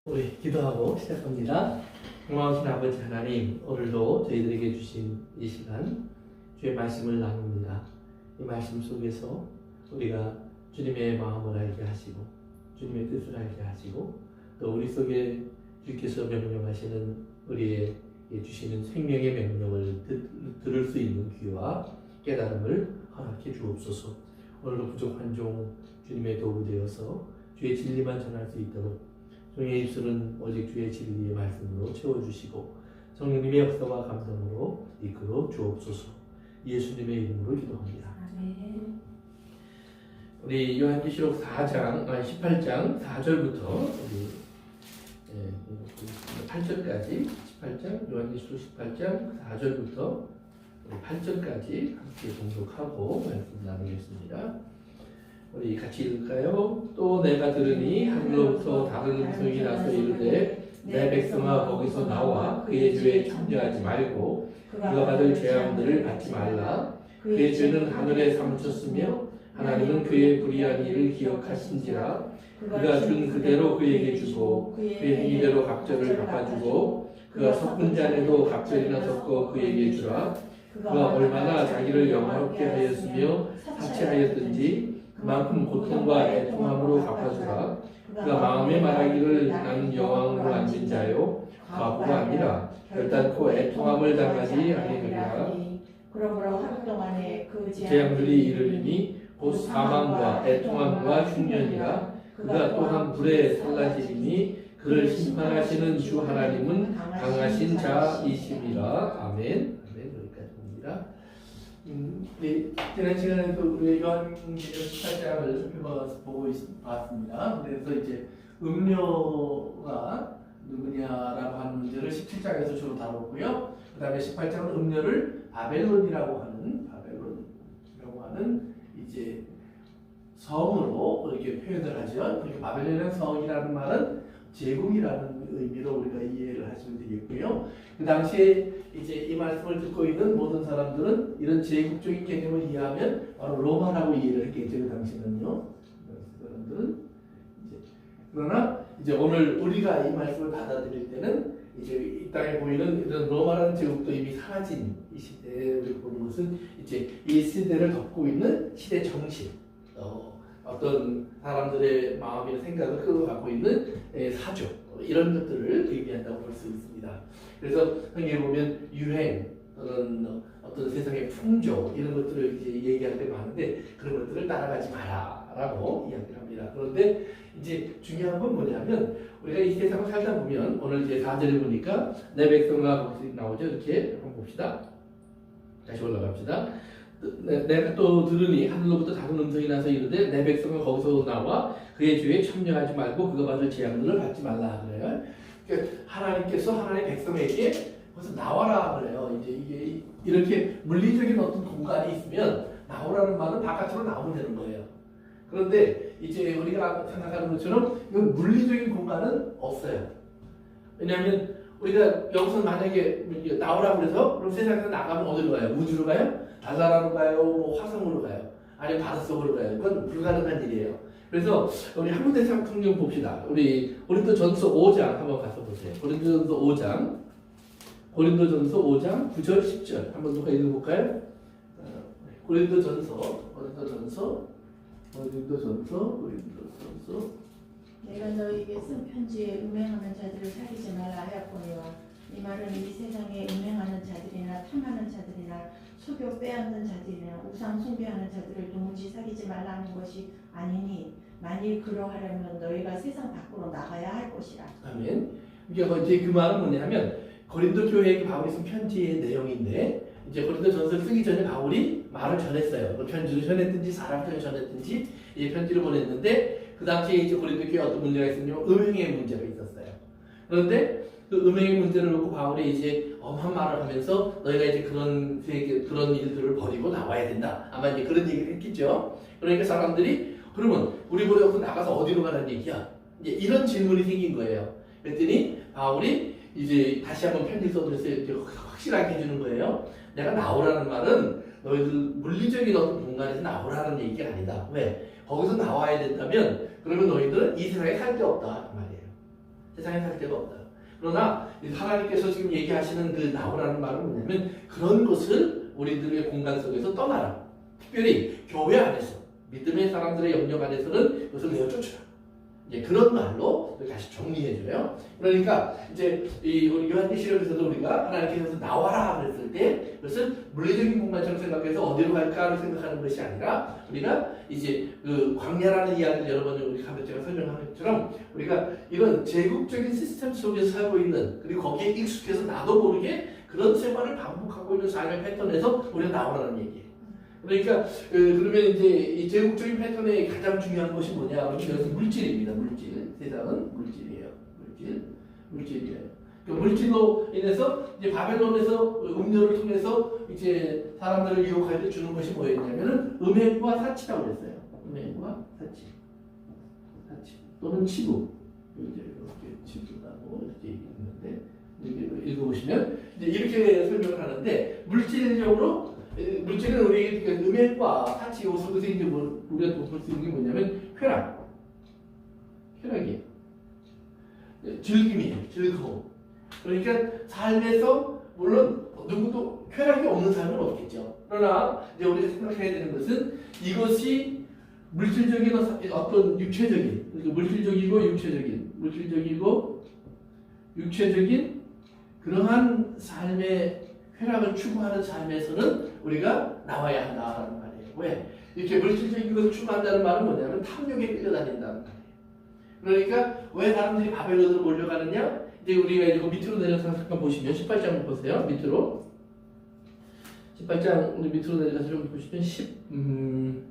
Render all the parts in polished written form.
우리 기도하고 시작합니다. 고마우신 아버지 하나님, 오늘도 저희들에게 주신 이 시간 주의 말씀을 나눕니다. 이 말씀 속에서 우리가 주님의 마음을 알게 하시고 주님의 뜻을 알게 하시고 또 우리 속에 주께서 명령하시는 우리의 주시는 생명의 명령을 들을 수 있는 귀와 깨달음을 허락해 주옵소서. 오늘도 부족한 종 주님의 도구 되어서 주의 진리만 전할 수 있도록 종의 입술은 오직 주의 진리의 말씀으로 채워주시고 성령님의 역사와 감동으로 이끌어 주옵소서. 예수님의 이름으로 기도합니다. 아멘. 우리 요한계시록 18장 4절부터 우리 8절까지 18장 요한계시록 18장 4절부터 8절까지 함께 봉독하고 말씀 나누겠습니다. 우리 같이 읽을까요? 또 내가 들으니 하늘로부터 다른 음성이 나서 이르되 내 백성아 거기서 나와 그의 죄에 참여하지 말고 그가 받을 재앙들을 받지 말라. 그의 죄는 하늘에 사무쳤으며 하나님은 그의 불의한 일을 기억하신지라. 그가 준 그대로 그에게 주고 그의 행위대로 갑절을 갚아주고 그가 섞은 잔에도 갑절이나 섞어 그에게 주라. 그가 얼마나 자기를 영화롭게 하였으며 사치하였든지 그만큼 고통과 애통함으로 갚아주라. 그가 마음에 말하기를 나는 여왕으로 앉은 자요 과부가 아니라 결단코 애통함을 당하지 아니하리라. 그러므로 하루 동안에 그 재앙들이 이르리니 곧 사망과 애통함과 흉년이라. 그가 또한 불에 살라지리니 그를 심판하시는 주 하나님은 강하신 자이심이라. 아멘. 아멘. 여기까지입니다. 지난 시간에도 우리 요한계시록 18장을 보고 봤습니다. 그래서 이제 음료가 누구냐라고 하는 문제를 17장에서 주로 다뤘고요. 그 다음에 18장은 음료를 바벨론이라고 하는 이제 성으로 이렇게 표현을 하죠. 바벨론이라는 성이라는 말은 제국이라는 의미로 우리가 이해를 하시면 되겠고요. 그 당시에 이제 이 말씀을 듣고 있는 모든 사람들은 이런 제국적인 개념을 이해하면 바로 로마라고 이해를 했겠죠. 그 당시는요. 사람들은 그러나 이제 오늘 우리가 이 말씀을 받아들일 때는 이제 이 땅에 보이는 이런 로마라는 제국도 이미 사라진 이 시대에 우리 보는 것은 이제 이 시대를 덮고 있는 시대 정신, 어떤 사람들의 마음이나 생각을 끌어갖고 있는 사조 이런 것들을 의미한다고 볼 수 있습니다. 그래서 여기 보면 유행 또는 어떤 세상의 풍조 이런 것들을 이제 얘기할 때 많은데 그런 것들을 따라가지 마라라고 이야기를 합니다. 그런데 이제 중요한 건 뭐냐면 우리가 이 세상을 살다 보면 오늘 이제 4절에 보니까 내 백성아 거기서 나오죠. 이렇게 한번 봅시다. 다시 올라갑시다. 내가 또 들으니 하늘로부터 다른 음성이 나서 이르되 내 백성은 거기서 나와 그의 죄에 참여하지 말고 그가 받을 재앙들을 받지 말라 그래요. 그러니까 하나님께서 하나님의 백성에게 거기서 나와라 그래요. 이제 이게 이렇게 물리적인 어떤 공간이 있으면 나오라는 말은 바깥으로 나오면 되는 거예요. 그런데 이제 우리가 생각하는 것처럼 이건 물리적인 공간은 없어요. 왜냐하면 우리가 여기서 만약에 나오라고 그래서 그럼 세상에서 나가면 어디로 가요? 우주로 가요? 달나라로 가요? 뭐 화성으로 가요? 아니면 바닷속으로 가요? 그건 불가능한 일이에요. 그래서 우리 한문대 성경 봅시다. 우리 고린도전서 5장 한번 가서 보세요. 고린도전서 5장 9절 10절 한번 누가 읽어볼까요? 고린도전서 내가 너에게 쓴 편지에 음행하는 자들을 사귀지 말라 하였거니와 이 말은 이 세상에 음행하는 자들이나 탐하는 자들이나 속여 빼앗는 자들이나 우상 숭배하는 자들을 도무지 사귀지 말라 하는 것이 아니니 만일 그러하려면 너희가 세상 밖으로 나가야 할 것이라. 아멘. 그러니까 이제 그 말은 뭐냐면 고린도 교회에게 바울이 쓴 편지의 내용인데 이제 고린도전서를 쓰기 전에 바울이 말을 전했어요. 그 편지를 전했든지 사람들을 전했든지 이 편지를 보냈는데 그 당시에 이제 고린도 교회에 어떤 문제가 있었냐면 음행의 문제가 있었어요. 그런데 그 음행의 문제를 놓고 바울이 이제 엄한 말을 하면서 너희가 이제 그런 일들을 버리고 나와야 된다. 아마 이제 그런 얘기를 했겠죠. 그러니까 사람들이 그러면 우리 보려고 나가서 어디로 가라는 얘기야? 이제 이런 질문이 생긴 거예요. 그랬더니 바울이 이제 다시 한번 편지 써서 확실하게 해주는 거예요. 내가 나오라는 말은 너희들 물리적인 어떤 공간에서 나오라는 얘기가 아니다. 왜? 거기서 나와야 된다면 그러면 너희들은 이 세상에 살 데 없다 그 말이에요. 세상에 살 데가 없다. 그러나 하나님께서 지금 얘기하시는 그 나오라는 말은 뭐냐면 그런 것을 우리들의 공간 속에서 떠나라. 특별히 교회 안에서 믿음의 사람들의 영역 안에서는 그것을 내어쫓으라. 그런 말로 다시 정리해줘요. 그러니까 이제 우리 요한계시록에서도 우리가 하나님께서 나와라 그랬을 때 그것을 물리적인 공간처럼 생각해서 어디로 갈까를 생각하는 것이 아니라 우리가 이제 그 광야라는 이야기를 여러 번 우리 제가 설명한 것처럼 우리가 이런 제국적인 시스템 속에서 살고 있는 그리고 거기에 익숙해서 나도 모르게 그런 생활을 반복하고 있는 삶의 패턴에서 우리가 나오라는 얘기예요. 그러니까 그러면 이제 이 제국적인 패턴의 가장 중요한 것이 뭐냐? 그러면 이것은 물질입니다. 물질. 세상은 물질이에요. 물질이에요. 그 물질로 인해서 이제 바벨론에서 음료를 통해서 이제 사람들을 유혹할 때 주는 것이 뭐였냐면은 음행과 사치라고 그랬어요. 음행과 사치 또는 치부. 이제 이렇게 치부라고 이렇게 있는데 이렇게 읽어보시면 이제 이렇게 설명을 하는데 물질은 우리 음행과 사치 요소에서 이제 우리가 볼 수 있는 게 뭐냐면 쾌락이에요. 즐김이에요. 즐거움. 그러니까 삶에서 물론 누구도 쾌락이 없는 삶은 없겠죠. 그러나 이제 우리가 생각해야 되는 것은 이것이 물질적인 어떤 육체적인, 그러니까 물질적이고 육체적인 그러한 삶의 쾌락을 추구하는 삶에서는 우리가 나와야 한다는 말이에요. 왜? 이렇게 물질적인 것을 추구한다는 말은 뭐냐면 탐욕에 끌려다닌다는 말이에요. 그러니까 왜 사람들이 바벨론으로 몰려가느냐? 이제 우리가 이거 밑으로 내려서 잠깐 보시면 18장 보세요. 밑으로 18장 밑으로 내려가서 좀 보시면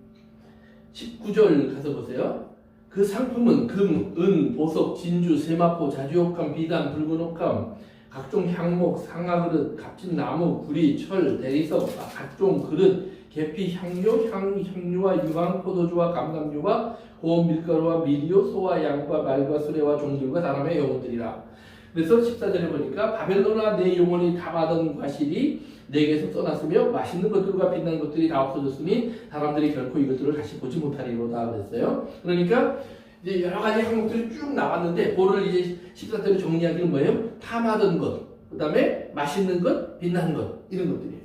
19절 가서 보세요. 그 상품은 금, 은, 보석, 진주, 세마포, 자주옥감, 비단, 붉은 옥감, 각종 향목, 상아그릇, 값진 나무, 구리, 철, 대리석, 각종 그릇, 계피, 향료, 향유와 유황, 포도주와 감람유와 고운 밀가루와 미리오, 소와 양과 말과 수레와 종들과 사람의 영혼들이라. 그래서 14절에 보니까 바벨론아 내 영혼이 담아던 과실이 내게서 떠났으며 맛있는 것들과 빛나는 것들이 다 없어졌으니 사람들이 결코 이것들을 다시 보지 못하리로다 그랬어요. 그러니까 이제 여러 가지 항목들이 쭉 나왔는데 그거를 이제 14절에 정리하기는 뭐예요? 탐하던 것, 그 다음에 맛있는 것, 빛나는 것 이런 것들이에요.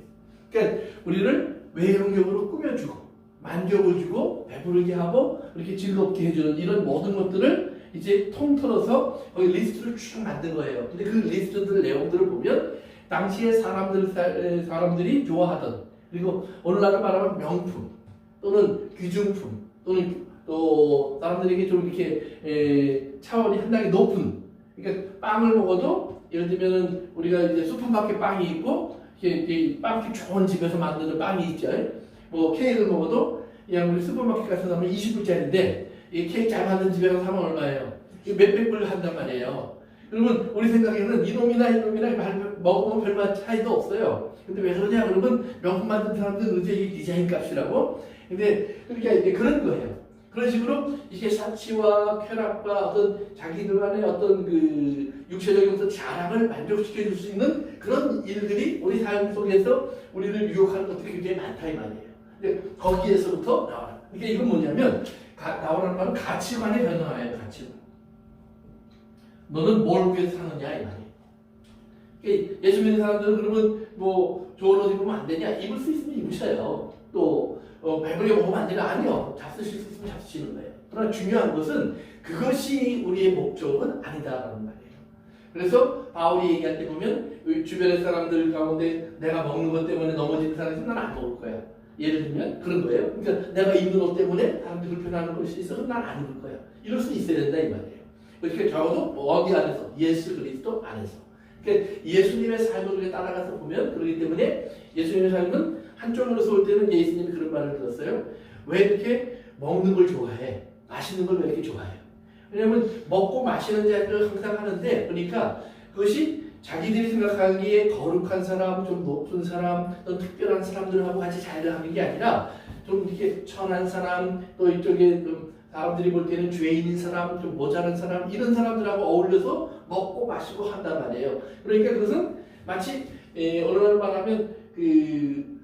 그러니까 우리를 외형적으로 꾸며주고 만족을 주고 배부르게 하고 이렇게 즐겁게 해주는 이런 모든 것들을 이제 통틀어서 거기 리스트를 쭉 만든 거예요. 근데 그 리스트들 내용들을 보면 당시에 사람들이 좋아하던 그리고 오늘날을 말하면 명품 또는 귀중품 또는 또 사람들에게 좀 이렇게 차원이 상당히 높은 그러니까 빵을 먹어도 예를 들면은 우리가 이제 슈퍼마켓 빵이 있고 이렇게 빵이 좋은 집에서 만드는 빵이 있죠. 뭐 케이크를 먹어도 그냥 우리 슈퍼마켓 가서 사면 20불짜리인데 이 케이크 잘 만든 집에 가서 사면 얼마예요? 몇백 불 한단 말이에요. 그러면 우리 생각에는 이놈이나 먹으면 별반 차이도 없어요. 근데 왜 그러냐? 그러면 명품 만든 사람들은 이제 이 디자인 값이라고. 근데 그러니까 이제 그런 거예요. 그런 식으로 이게 사치와 쾌락과 어떤 자기들만의 어떤 그 육체적인 어떤 자랑을 만족시켜 줄 수 있는 그런 일들이 우리 삶 속에서 우리를 유혹하는 것들이 굉장히 많다 이 말이에요. 근데 거기에서부터 나와요. 그러니까 이건 뭐냐면 나오라는 말은 가치관의 변화예요. 가치관. 너는 뭘 위해서 사느냐 이 말이에요. 그러니까 예수 믿는 사람들은 그러면 뭐 좋은 옷 입으면 안 되냐? 입을 수 있으면 입으셔요. 또 배부르게 먹으면 안 되냐? 아니요. 잡수실 수 있으면 잡수시는 거예요. 그러나 중요한 것은 그것이 우리의 목적은 아니다라는 말이에요. 그래서 바울이 얘기할 때 보면 주변의 사람들 가운데 내가 먹는 것 때문에 넘어지는 사람이 있으면 난 안 먹을 거야. 예를 들면 그런 거예요. 그러니까 내가 입는 옷 때문에 사람들이 불편해하는 것이 있어서 난 안 입을 거야. 이럴 수 있어야 된다 이 말이에요. 그렇게 적어도 어디 안에서 예수 그리스도 안에서. 그러니까 예수님의 삶을 우리가 따라가서 보면 그렇기 때문에 예수님의 삶은 한쪽으로서 올 때는 예수님이 그런 말을 들었어요. 왜 이렇게 먹는 걸 좋아해? 맛있는 걸 왜 이렇게 좋아해요? 왜냐하면 먹고 마시는 자들을 항상 하는데 그러니까 그것이 자기들이 생각하기에 거룩한 사람, 좀 높은 사람, 또 특별한 사람들하고 같이 잘 하는 게 아니라 좀 이렇게 천한 사람, 또 이쪽에 좀 사람들이 볼 때는 죄인인 사람, 좀 모자란 사람 이런 사람들하고 어울려서 먹고 마시고 한단 말이에요. 그러니까 그것은 마치 오늘날 말하면 그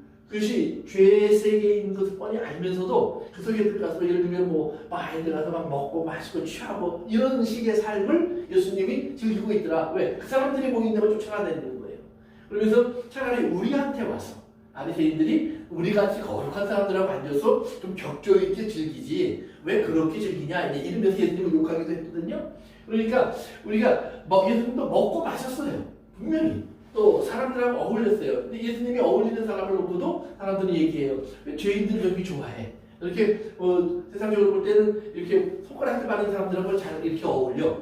그것이 죄의 세계에 있는 것을 뻔히 알면서도 그 속에 들어가서 예를 들면 뭐 바에 들어가서 막 먹고 마시고 취하고 이런 식의 삶을 예수님이 즐기고 있더라. 왜? 그 사람들이 보이는 데만 쫓아다니는 거예요. 그러면서 차라리 우리한테 와서 바리새인들이 우리같이 거룩한 사람들하고 앉아서 좀 격조 있게 즐기지 왜 그렇게 즐기냐 이러면서 예수님을 욕하기도 했거든요. 그러니까 우리가 예수님도 먹고 마셨어요. 분명히. 또 사람들하고 어울렸어요. 근데 예수님이 어울리는 사람을 놓고도 사람들이 얘기해요. 왜 죄인들 저기 좋아해? 이렇게 세상적으로 볼 때는 이렇게 손가락질 받는 사람들하고 잘 이렇게 어울려.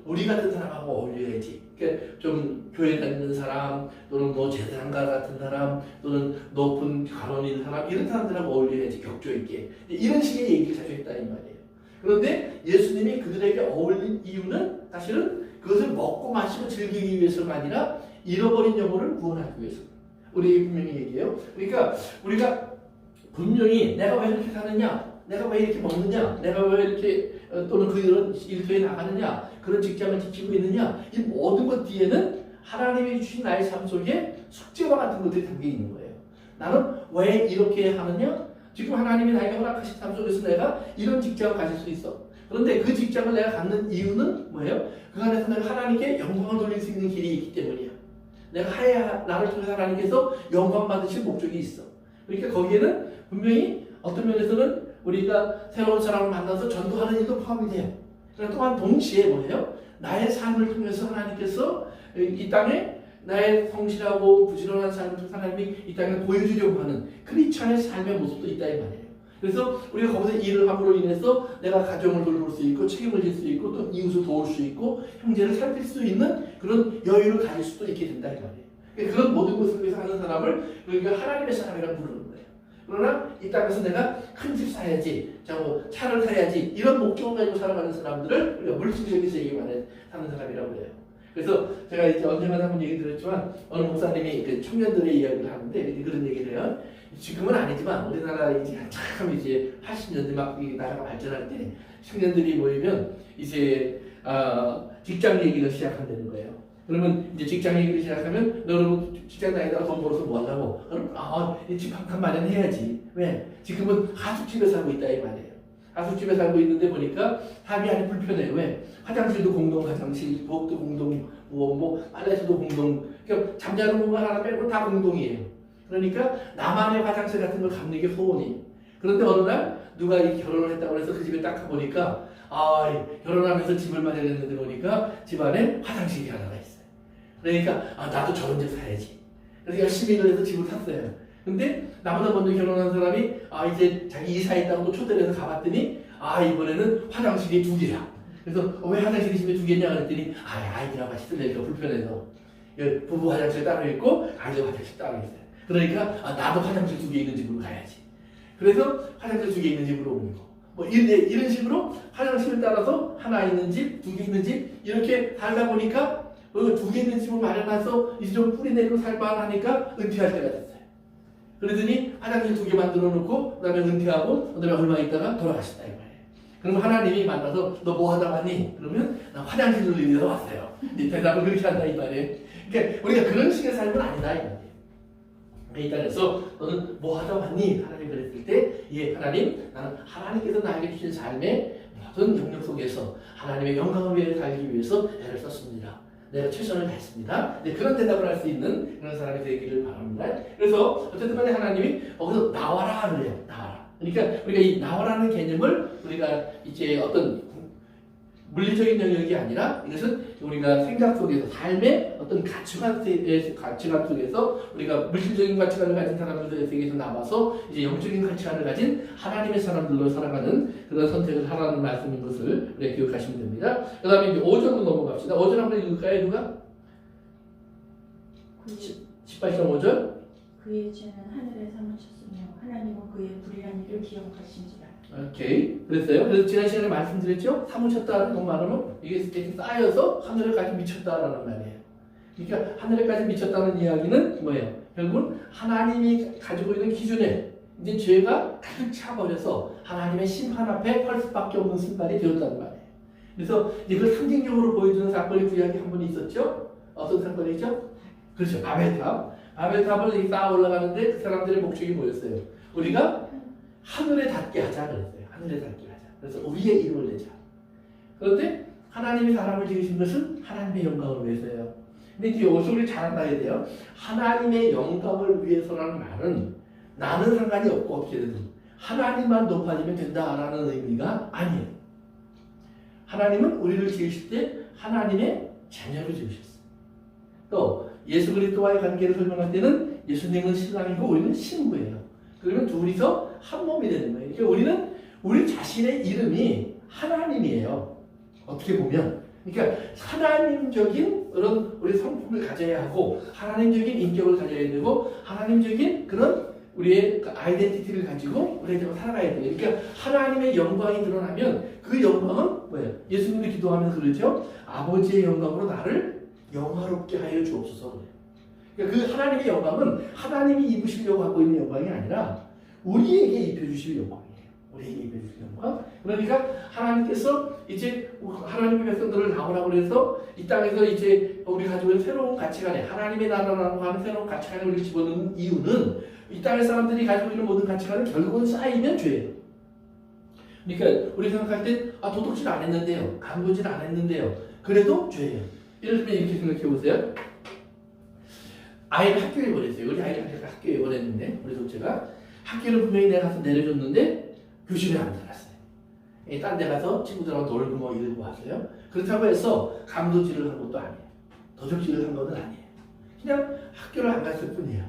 우리 같은 사람하고 어울려야지. 그러니까 좀 교회 다니는 사람 또는 뭐 재산가 같은 사람 또는 높은 관원 있는 사람 이런 사람들하고 어울려야지 격조 있게. 이런 식의 얘기를 자주 했다 이 말이에요. 그런데 예수님이 그들에게 어울린 이유는 사실은 그것을 먹고 마시고 즐기기 위해서가 아니라 잃어버린 영혼을 구원하기 위해서. 우리 분명히 얘기해요. 그러니까 우리가 분명히 내가 왜 이렇게 사느냐, 내가 왜 이렇게 먹느냐, 내가 왜 이렇게 또는 그런 일터에 나가느냐, 그런 직장을 지키고 있느냐, 이 모든 것 뒤에는 하나님이 주신 나의 삶 속에 숙제와 같은 것들이 담겨 있는 거예요. 나는 왜 이렇게 하느냐? 지금 하나님이 나에게 허락하신 삶 속에서 내가 이런 직장을 가질 수 있어. 그런데 그 직장을 내가 갖는 이유는 뭐예요? 그 안에서 내가 하나님께 영광을 돌릴 수 있는 길이 있기 때문이야. 내가 나를 통해서 하나님께서 영광 받으실 목적이 있어. 그러니까 거기에는 분명히 어떤 면에서는 우리가 새로운 사람을 만나서 전도하는 일도 포함이 돼요. 그러나 또한 동시에 뭐예요? 나의 삶을 통해서 하나님께서 이 땅에 나의 성실하고 부지런한 삶을 통해서 하나님이 이 땅에 보여주려고 하는 크리스천의 삶의 모습도 있다 이 말이에요. 그래서 우리가 거기서 일을 함으로 인해서 내가 가정을 돌볼 수 있고 책임을 질 수 있고 또 이웃을 도울 수 있고 형제를 살필 수 있는 그런 여유를 가질 수도 있게 된다 이 말이에요. 그러니까 그런 모든 것을 위해서 하는 사람을 그러니까 하나님의 사람이라고 부르는 거예요. 그러나 이 땅에서 내가 큰 집 사야지, 차를 사야지 이런 목적을 가지고 살아가는 사람들을 우리가 물질적인 세계만에 사는 사람이라고 해요. 그래서 제가 이제 언젠가 한번 얘기 드렸지만 어느 목사님이 그 청년들의 이야기를 하는데 그런 얘기를 해요. 지금은 아니지만 우리나라 이제 참 이제 80년대 막 나라가 발전할 때 청년들이 모이면 이제 직장 얘기를 시작한다는 거예요. 그러면 이제 직장 얘기를 시작하면 너는 직장 다니다가 돈 벌어서 뭐 하려고? 그럼 집 한 칸 마련해야지. 왜? 지금은 하숙집에 살고 있다 이 말이에요. 하숙집에 살고 있는데 보니까 삶이 아주 불편해. 왜? 화장실도 공동 화장실, 부엌도 공동, 뭐 빨래소도 공동. 그러니까 잠자는 공간 하나 빼고 다 공동이에요. 그러니까 나만의 화장실 같은 걸 갖는 게 소원이. 그런데 어느 날 누가 결혼을 했다고 해서 그 집에 딱 가보니까 결혼하면서 집을 마련했는데 보니까 집안에 화장실이 하나가 있어요. 그러니까 나도 저런 집 사야지. 그래서 열심히 일해서 집을 샀어요. 근데 나보다 먼저 결혼한 사람이 이제 자기 이사했다고 또 초대를 해서 가봤더니 이번에는 화장실이 2개야. 그래서 왜 화장실이 집에 2개냐 그랬더니 아이들하고 같이 쓰려니까 불편해서 부부 화장실 따로 있고 아이들 화장실 따로 있어요. 그러니까 나도 화장실 2개 있는 집으로 가야지. 그래서 화장실 2개 있는 집으로 오는 거. 뭐 이런 식으로 화장실을 따라서 하나 있는 집, 2개 있는 집 이렇게 살다 보니까 2개 있는 집을 마련해서 이제 좀 뿌리내리고 살만하니까 은퇴할 때가 됐어요. 그러더니 화장실 2개 만들어 놓고 그다음에 은퇴하고 그다음에 얼마 있다가 돌아가셨다 이 말이에요. 그럼 하나님이 만나서 너 뭐 하다 왔니? 그러면 나 화장실을 위해서 왔어요. 네 대답을 그렇게 한다 이 말이에요. 그러니까 우리가 그런 식의 삶은 아니다 이 말이에요. 이 땅에서 너는 뭐 하다 왔니? 하나님 그랬을 때 하나님 나는 하나님께서 나에게 주신 삶의 모든 영역 속에서 하나님의 영광을 위해 살기 위해서 애를 썼습니다. 내가 최선을 다했습니다. 그런 대답을 할 수 있는 그런 사람이 되기를 바랍니다. 그래서 어쨌든 간에 하나님이 거기서 나와라 그래요. 나와라. 그러니까 우리가 이 나와라는 개념을 우리가 이제 어떤 물리적인 영역이 아니라 이것은 우리가 생각 속에서 삶의 어떤 가치관 속에서 우리가 물질적인 가치관을 가진 사람들의 세계에서 나와서 이제 영적인 가치관을 가진 하나님의 사람들로 살아가는 그런 선택을 하라는 말씀인 것을 우리가 기억하시면 됩니다. 그 다음에 이제 5절로 넘어갑시다. 5절 한번 읽을까요? 누가? 18.5절 그의 죄는 하늘에서 묻혔으며 하나님은 그의 불의한 일을 기억하신지라. 오케이. 그랬어요. 그래서 지난 시간에 말씀드렸죠? 사무쳤다는 말은 이게 이렇게 쌓여서 하늘에까지 미쳤다라는 말이에요. 그러니까 하늘에까지 미쳤다는 이야기는 뭐예요? 결국은 하나님이 가지고 있는 기준에 이제 죄가 가득 차버려서 하나님의 심판 앞에 펄 수밖에 없는 순간이 되었다는 말이에요. 그래서 이걸 상징적으로 보여주는 사건이 구약에 한 번 있었죠? 어떤 사건이죠? 그렇죠. 바벨탑. 바벨탑을 쌓아 올라가는데 그 사람들의 목적이 뭐였어요? 우리가 하늘에 닿게 하자 그랬어요. 하늘에 닿게 하자. 그래서 우리의 이름을 내자. 그런데 하나님이 사람을 지으신 것은 하나님의 영광을 위해서예요. 근데 이제 여기서 우리 잘 알아야 돼요. 하나님의 영광을 위해서라는 말은 나는 상관이 없고 어떻게 되든 하나님만 높아지면 된다라는 의미가 아니에요. 하나님은 우리를 지으실 때 하나님의 자녀로 지으셨어요. 또 예수 그리스도와의 관계를 설명할 때는 예수님은 신랑이고 우리는 신부예요. 그러면 둘이서 한 몸이 되는 거예요. 그러니까 우리는 우리 자신의 이름이 하나님이에요. 어떻게 보면. 그러니까 하나님적인 그런 우리 성품을 가져야 하고 하나님적인 인격을 가져야 되고 하나님적인 그런 우리의 그 아이덴티티를 가지고 우리가 살아가야 돼요. 그러니까 하나님의 영광이 드러나면 그 영광은 뭐예요? 예수님이 기도하면서 그러죠. 아버지의 영광으로 나를 영화롭게 하여 주옵소서. 그러니까 그 하나님의 영광은 하나님이 입으시려고 하고 있는 영광이 아니라 우리에게 입혀주실 영광이에요. 우리에게 입혀주실 영광. 그러니까 하나님께서 이제 하나님의 백성들을 나오라고 해서 이 땅에서 이제 우리 가지고 있는 새로운 가치관에 하나님의 나라라고 하는 새로운 가치관을 우리 집어넣는 이유는 이 땅의 사람들이 가지고 있는 모든 가치관은 결국은 쌓이면 죄예요. 그러니까 우리 생각할 때 도둑질 안 했는데요. 강도질 안 했는데요. 그래도 죄예요. 예를 들면 이렇게 생각해 보세요. 아이를 학교에 보냈어요. 우리 아이를 학교에 보냈는데 우리 둘째가 학교를 분명히 내가 가서 내려줬는데 교실에 안 들어갔어요. 딴 데 가서 친구들하고 놀고 뭐 이러고 왔어요. 그렇다고 해서 강도질을 한 것도 아니에요. 도둑질을 한 것은 아니에요. 그냥 학교를 안 갔을 뿐이에요.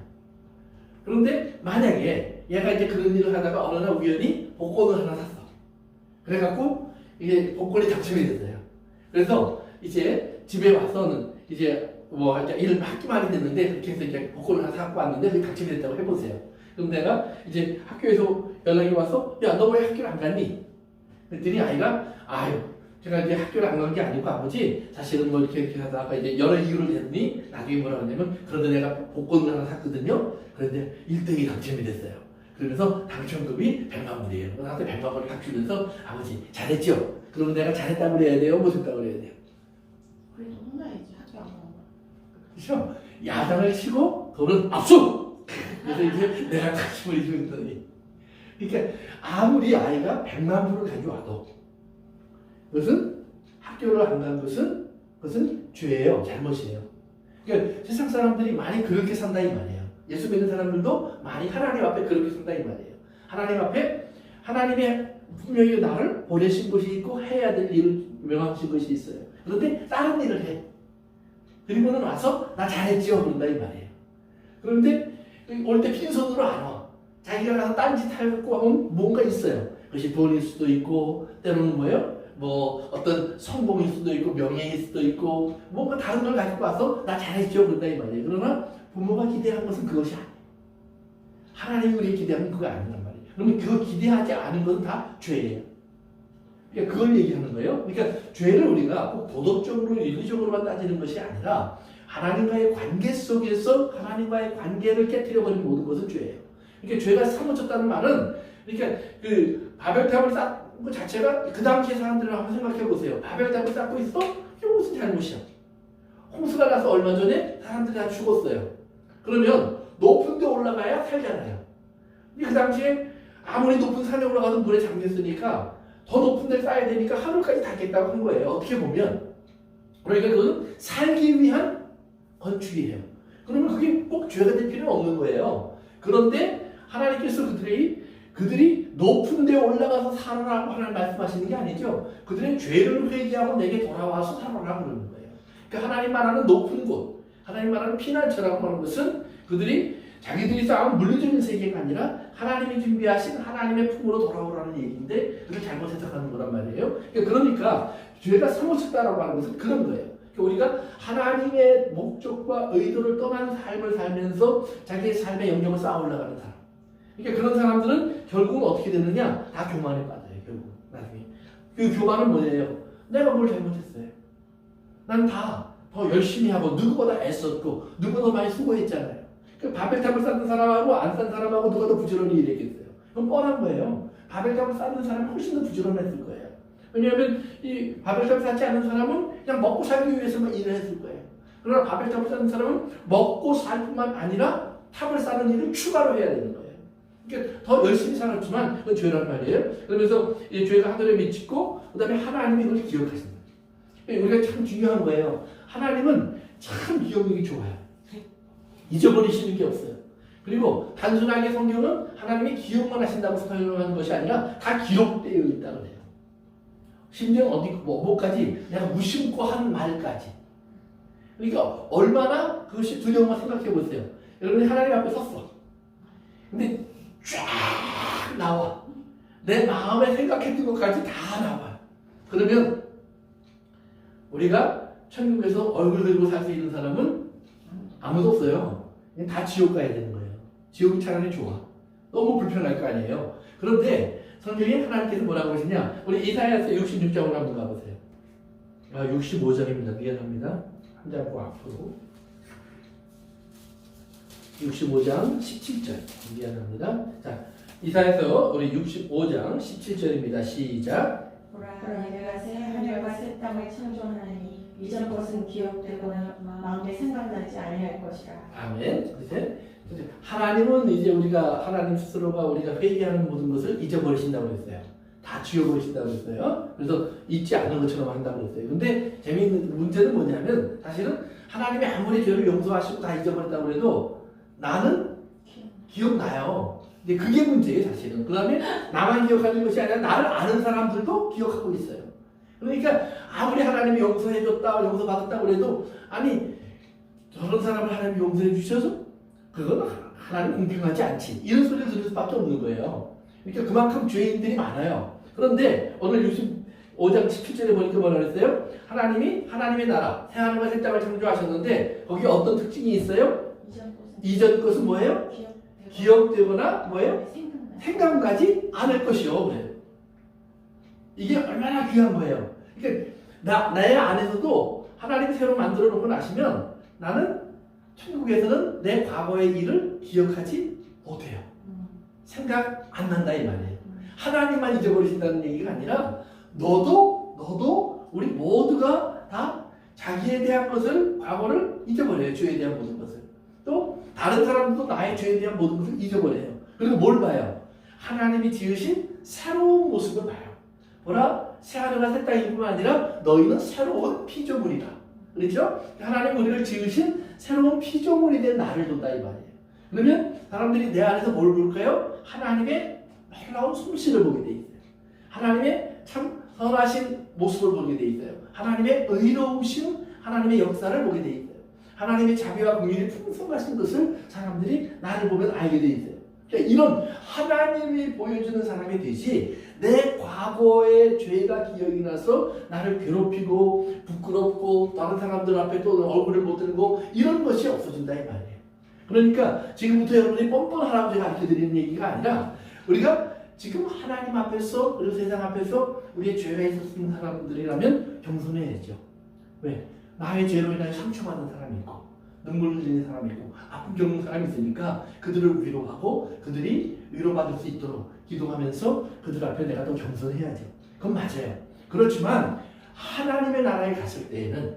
그런데 만약에 얘가 이제 그런 일을 하다가 어느 날 우연히 복권을 하나 샀어. 그래갖고 이게 복권이 당첨이 됐어요. 그래서 이제 집에 와서는 이제 뭐 일을 학기 말이 됐는데 그렇게 해서 이제 복권을 하나 사갖고 왔는데 그게 당첨이 됐다고 해보세요. 그럼 내가 이제 학교에서 연락이 와서 야, 너 왜 학교를 안 갔니? 그랬더니 아이가 아유 제가 이제 학교를 안 간 게 아니고 아버지 사실은 뭐 이렇게 하다가 이제 여러 이유를 대더니 나중에 뭐라고 하냐면 그런데 내가 복권을 하나 샀거든요. 그런데 1등이 당첨이 됐어요. 그러면서 당첨금이 100만 불이에요. 나한테 100만 불을 딱 주면서 아버지 잘했죠? 그러면 내가 잘했다고 그래야 돼요? 못했다고 그래야 돼요? 그래도 혼나야지. 학교 안 가면. 그렇죠? 야단을 치고 돈은 압수! 그래서 이제 내가 당첨을 주더니 그러니까 아무리 아이가 100만 불을 가져와도 그것은 학교를 안 간 것은 그것은 죄예요. 잘못이에요. 그러니까 세상 사람들이 많이 그렇게 산다 이 말이에요. 예수 믿는 사람들도 많이 하나님 앞에 그렇게 산다 이 말이에요. 하나님 앞에 하나님의 분명히 나를 보내신 것이 있고 해야 될 일을 명하신 것이 있어요. 그런데 다른 일을 해. 그리고는 와서 나 잘했지요 그런다 이 말이에요. 그런데 올 때 빈손으로 안 와. 자기가 가서 딴짓 하고 하면 뭔가 있어요. 그것이 돈일 수도 있고 때로는 뭐예요? 뭐 어떤 성공일 수도 있고 명예일 수도 있고 뭔가 다른 걸 가지고 와서 나 잘했죠 그런다 이 말이에요. 그러나 부모가 기대한 것은 그것이 아니에요. 하나님이 우리에게 기대하는 그거 아니란 말이에요. 그러면 그거 기대하지 않은 것은 다 죄예요. 그러니까 그걸 얘기하는 거예요. 그러니까 죄를 우리가 꼭 도덕적으로 윤리적으로만 따지는 것이 아니라 하나님과의 관계 속에서 하나님과의 관계를 깨뜨려버리는 모든 것은 죄예요. 그러니까 죄가 사무쳤다는 말은 그러니까 그 바벨탑을 쌓은 것 자체가 그 당시의 사람들을 한번 생각해 보세요. 바벨탑을 쌓고 있어? 이게 무슨 잘못이야? 홍수가 나서 얼마 전에 사람들이 다 죽었어요. 그러면 높은 데 올라가야 살잖아요. 근데 그 당시에 아무리 높은 산에 올라가도 물에 잠겼으니까 더 높은 데 쌓아야 되니까 하늘까지 닿겠다고 한 거예요. 어떻게 보면. 그러니까 그건 살기 위한 건축이에요. 그러면 그게 꼭 죄가 될 필요는 없는 거예요. 그런데 하나님께서 그들이 높은 데 올라가서 살아라고 하나님 말씀하시는 게 아니죠. 그들의 죄를 회개하고 내게 돌아와서 살아라 그러는 거예요. 그러니까 하나님 말하는 높은 곳, 하나님 말하는 피난처라고 하는 것은 그들이 자기들이 쌓은 물리적인 세계가 아니라 하나님이 준비하신 하나님의 품으로 돌아오라는 얘기인데 그걸 잘못 해석하는 거란 말이에요. 그러니까 죄가 사무쳤다라고 하는 것은 그런 거예요. 우리가 하나님의 목적과 의도를 떠난 삶을 살면서 자기의 삶의 영역을 쌓아 올라가는 사람. 그러니까 그런 사람들은 결국은 어떻게 되느냐? 다 교만에 빠져요. 결국 나중에. 그 교만은 뭐예요? 내가 뭘 잘못했어요? 난 다 더 열심히 하고 누구보다 애썼고 누구보다 많이 수고했잖아요. 그 바벨탑을 쌓는 사람하고 안 쌓는 사람하고 누가 더 부지런히 일했겠어요? 그건 뻔한 거예요. 바벨탑을 쌓는 사람이 훨씬 더 부지런했을 거예요. 왜냐하면 이 바벨탑을 쌓지 않는 사람은 그냥 먹고 살기 위해서만 일을 했을 거예요. 그러나 바벨 탑을 쌓는 사람은 먹고 살 뿐만 아니라 탑을 쌓는 일을 추가로 해야 되는 거예요. 그러니까 더 열심히 살았지만 그건 죄란 말이에요. 그러면서 이 죄가 하늘에 미치고 그 다음에 하나님이 그걸 기억하신다. 우리가 참 중요한 거예요. 하나님은 참 기억력이 좋아요. 잊어버리시는 게 없어요. 그리고 단순하게 성경은 하나님이 기억만 하신다고 설명하는 것이 아니라 다 기록되어 있다고 해요. 심지어 어디 뭐까지 내가 무심코 한 말까지. 그러니까 얼마나 그것이 두려운가 생각해 보세요. 여러분이 하나님 앞에 섰어. 근데 쫙 나와. 내 마음에 생각했던 것까지 다 나와. 그러면 우리가 천국에서 얼굴 들고 살 수 있는 사람은 아무도 없어요. 그냥 다 지옥 가야 되는 거예요. 지옥이 차라리 좋아. 너무 불편할 거 아니에요. 그런데 성경에 하나님께서 뭐라고 하시냐? 우리 이사야서 66장으로 한번 가보세요. 65장입니다. 미안합니다. 한 장고 앞으로. 65장 17절. 미안합니다. 자, 이사야서 우리 65장 17절입니다. 시작. 보라, 내가 새 하늘과 새 땅을 창조하나니 이전 것은 기억되거나 마음에 생각나지 아니할 것이라. 아멘. 이제 하나님은 이제 우리가 하나님 스스로가 우리가 회개하는 모든 것을 잊어버리신다고 했어요. 다 지워버리신다고 했어요. 그래서 잊지 않은 것처럼 한다고 했어요. 근데 재미있는 문제는 뭐냐면 사실은 하나님이 아무리 죄를 용서하시고 다 잊어버렸다고 해도 나는 기억나요. 근데 그게 문제예요, 사실은. 그 다음에 나만 기억하는 것이 아니라 나를 아는 사람들도 기억하고 있어요. 그러니까 아무리 하나님이 용서해줬다, 용서받았다고 해도 아니 저런 사람을 하나님이 용서해 주셔서 그건 하나님 공평하지 않지. 이런 소리를 들을 수밖에 없는 거예요. 그러니까 그만큼 죄인들이 많아요. 그런데 오늘 65장 17절에 보니까 뭐라 그랬어요? 하나님이 하나님의 나라, 새하늘과 새 땅을 창조하셨는데 거기에 어떤 특징이 있어요? 이전 것은 뭐예요? 기억되거나 뭐예요? 생각나지 않을 것이요. 그래요. 이게 얼마나 귀한 거예요. 그러니까 내 안에서도 하나님이 새로 만들어 놓고 나시면 나는 천국에서는 내 과거의 일을 기억하지 못해요. 생각 안 난다 이 말이에요. 하나님만 잊어버리신다는 얘기가 아니라 너도 우리 모두가 다 자기에 대한 것을 과거를 잊어버려요. 죄에 대한 모든 것을. 또 다른 사람도 나의 죄에 대한 모든 것을 잊어버려요. 그리고 뭘 봐요? 하나님이 지으신 새로운 모습을 봐요. 뭐라? 새하늘과 새 땅일 뿐만 아니라 너희는 새로운 피조물이다. 그렇죠? 하나님 우리를 지으신 새로운 피조물이 된 나를 둔다 이 말이에요. 그러면 사람들이 내 안에서 뭘 볼까요? 하나님의 놀라운 솜씨를 보게 돼 있어요. 하나님의 참 선하신 모습을 보게 돼 있어요. 하나님의 의로우신 하나님의 역사를 보게 돼 있어요. 하나님의 자비와 긍휼이 풍성하신 것을 사람들이 나를 보면 알게 돼 있어요. 그러니까 이런 하나님이 보여주는 사람이 되지 내 과거의 죄가 기억이 나서 나를 괴롭히고 부끄럽고 다른 사람들 앞에 또 얼굴을 못 들고 이런 것이 없어진다 이 말이에요. 그러니까 지금부터 여러분이 뻔뻔하라고 제가 가르쳐드리는 얘기가 아니라 우리가 지금 하나님 앞에서 그리고 세상 앞에서 우리의 죄가 있었던 사람들이라면 겸손해야죠. 왜? 나의 죄로 인해 상처받는 사람이 있고 눈물 흘리는 사람이 있고 아픔 겪는 사람이 있으니까 그들을 위로하고 그들이 위로받을 수 있도록 기도하면서 그들 앞에 내가 더 겸손해야죠. 그건 맞아요. 그렇지만 하나님의 나라에 갔을 때에는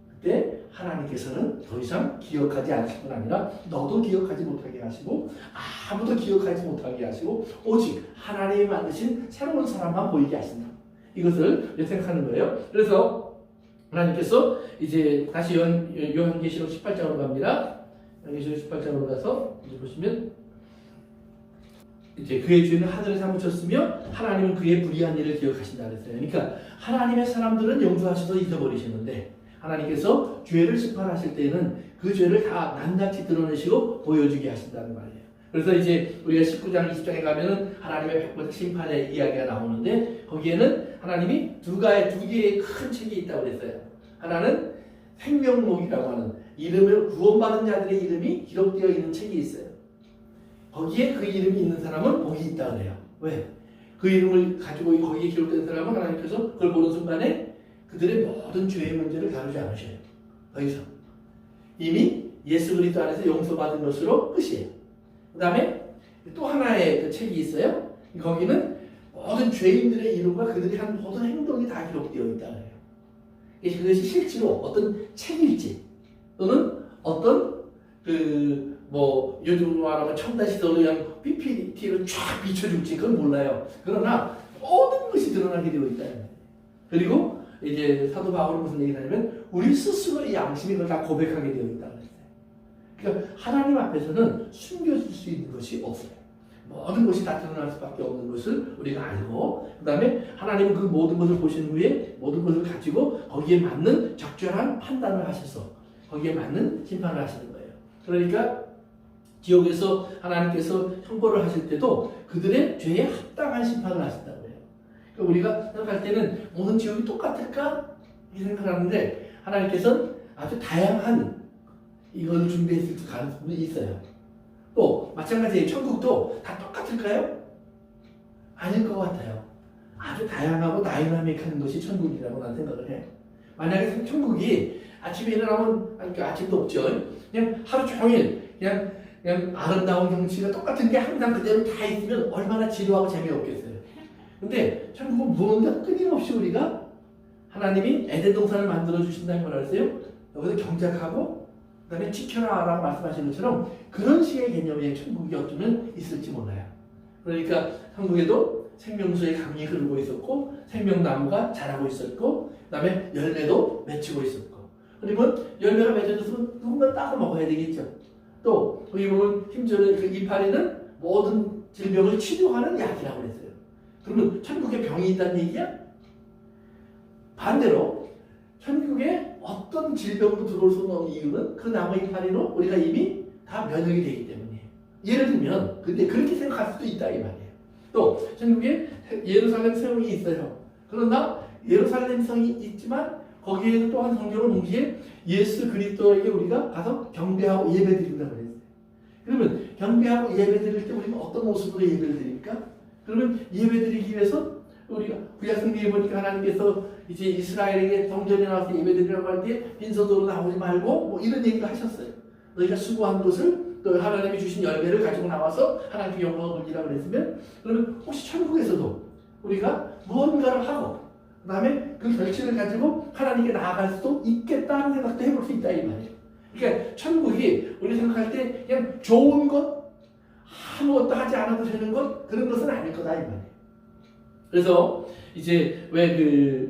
그때 하나님께서는 더 이상 기억하지 않으실 뿐 아니라 너도 기억하지 못하게 하시고 아무도 기억하지 못하게 하시고 오직 하나님이 만드신 새로운 사람만 보이게 하신다. 이것을 생각하는 거예요. 그래서 하나님께서 이제 다시 요한계시록 18장으로 갑니다. 요한계시록 18장으로 가서 이제 보시면 이제 그의 죄는 하늘에 사무쳤으며 하나님은 그의 불의한 일을 기억하신다 그랬어요. 그러니까 하나님의 사람들은 용서하셔서 잊어버리시는데 하나님께서 죄를 심판하실 때는 그 죄를 다 낱낱이 드러내시고 보여주게 하신다는 말이에요. 그래서 이제 우리가 19장 20장에 가면은 하나님의 100% 심판의 이야기가 나오는데 거기에는 하나님이 두 개의 큰 책이 있다고 그랬어요. 하나는 생명록이라고 하는 이름을 구원받은 자들의 이름이 기록되어 있는 책이 있어요. 거기에 그 이름이 있는 사람은 복이 있다 그래요. 왜? 그 이름을 가지고 거기에 기록된 사람은 하나님께서 그걸 보는 순간에 그들의 모든 죄의 문제를 다루지 않으셔요. 더 이상 이미 예수 그리스도 안에서 용서받은 것으로 끝이에요. 그 다음에 또 하나의 그 책이 있어요. 거기는 모든 죄인들의 이름과 그들이 한 모든 행동이 다 기록되어 있다 그래요. 그것이 실제로 어떤 책일지 또는 어떤 뭐 요즘 말하면 첨단 시대로 그냥 PPT를 쫙 비춰줄지 그건 몰라요. 그러나 모든 것이 드러나게 되어 있다. 그리고 이제 사도 바울은 무슨 얘기를 하냐면 우리 스스로 이 양심이 그걸 다 고백하게 되어 있다. 그러니까 하나님 앞에서는 숨겨질 수 있는 것이 없어요. 모든 것이 다 드러날 수밖에 없는 것을 우리가 알고 그 다음에 하나님은 그 모든 것을 보신 후에 모든 것을 가지고 거기에 맞는 적절한 판단을 하셔서 거기에 맞는 심판을 하시는 거예요. 그러니까 지옥에서 하나님께서 형벌을 하실 때도 그들의 죄에 합당한 심판을 하신다고 해요. 그러니까 우리가 생각할 때는 모든 지옥이 똑같을까? 이렇게 생각하는데 하나님께서는 아주 다양한 이걸 준비했을 가능성이 있어요. 또 마찬가지로 천국도 다 똑같을까요? 아닐 것 같아요. 아주 다양하고 다이나믹한 것이 천국이라고 나는 생각을 해요. 만약에 천국이 아침에 일어나면 아침도 없죠. 그냥 하루 종일 그냥 아름다운 경치가 똑같은 게 항상 그대로 다 있으면 얼마나 지루하고 재미없겠어요. 근데 천국은 무언가 끊임없이 우리가 하나님이 에덴 동산을 만들어 주신다는 걸 아세요? 여기서 경작하고 그다음에 지켜라라고 말씀하신 것처럼 그런 식의 개념의 천국이 어쩌면 있을지 몰라요. 그러니까 천국에도 생명수의 강이 흐르고 있었고 생명나무가 자라고 있었고 그다음에 열매도 맺히고 있었고 그러면 열매가 맺어졌으면 누군가 따서 먹어야 되겠죠. 또 거기 보면 힘주는 그 이파리는 모든 질병을 치료하는 약이라고 그랬어요. 그러면 천국에 병이 있다는 얘기야? 반대로 천국에 어떤 질병도 들어올 수 없는 이유는 그 나무 이파리로 우리가 이미 다 면역이 되기 때문이에요. 예를 들면 근데 그렇게 생각할 수도 있다 이 말이에요. 또 천국에 예루살렘 성이 있어요. 그러나 예루살렘 성이 있지만 거기에는 또한 성경은 동시에 예수 그리스도에게 우리가 가서 경배하고 예배드린다고 그랬어요. 그러면 경배하고 예배드릴 때 우리가 어떤 모습으로 예배를 드립니까? 그러면 예배드리기 위해서 우리가 구약성경에 보니까 하나님께서 이제 이스라엘에게 성전에 나와서 예배드리라고 할 때 빈손으로 나오지 말고 뭐 이런 얘기를 하셨어요. 너희가 수고한 것을 또 하나님이 주신 열매를 가지고 나와서 하나님께 영광을 돌리라고 그랬으면 그러면 혹시 천국에서도 우리가 무언가를 하고 그 다음에 그 결실을 가지고 하나님께 나아갈 수도 있겠다는 생각도 해볼 수 있다 이 말이에요. 그러니까 천국이 우리 생각할 때 그냥 좋은 것 아무것도 하지 않아도 되는 것 그런 것은 아닐 거다 이 말이에요. 그래서 이제 왜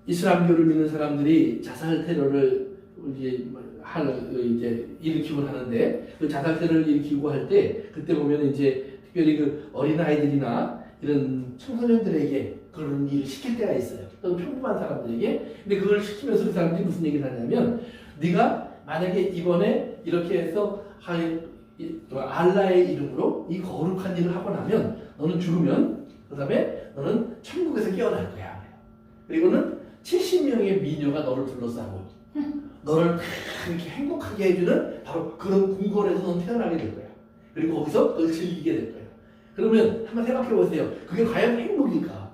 이슬람교를 믿는 사람들이 자살 테러를 이제 일으키곤 하는데 그 자살 테러를 일으키고 할 때 그때 보면 이제 특별히 그 어린 아이들이나 이런 청소년들에게 그런 일을 시킬 때가 있어요. 또는 평범한 사람들에게. 근데 그걸 시키면서 그 사람들이 무슨 얘기를 하냐면 네가 만약에 이번에 이렇게 해서 알라의 이름으로 이 거룩한 일을 하고 나면 너는 죽으면 그 다음에 너는 천국에서 깨어날 거야. 그리고는 70명의 미녀가 너를 둘러싸고 너를 이렇게 행복하게 해주는 바로 그런 궁궐에서 너는 태어나게 될 거야. 그리고 거기서 그걸 즐기게 될 거야. 그러면 한번 생각해 보세요. 그게 과연 행복일까?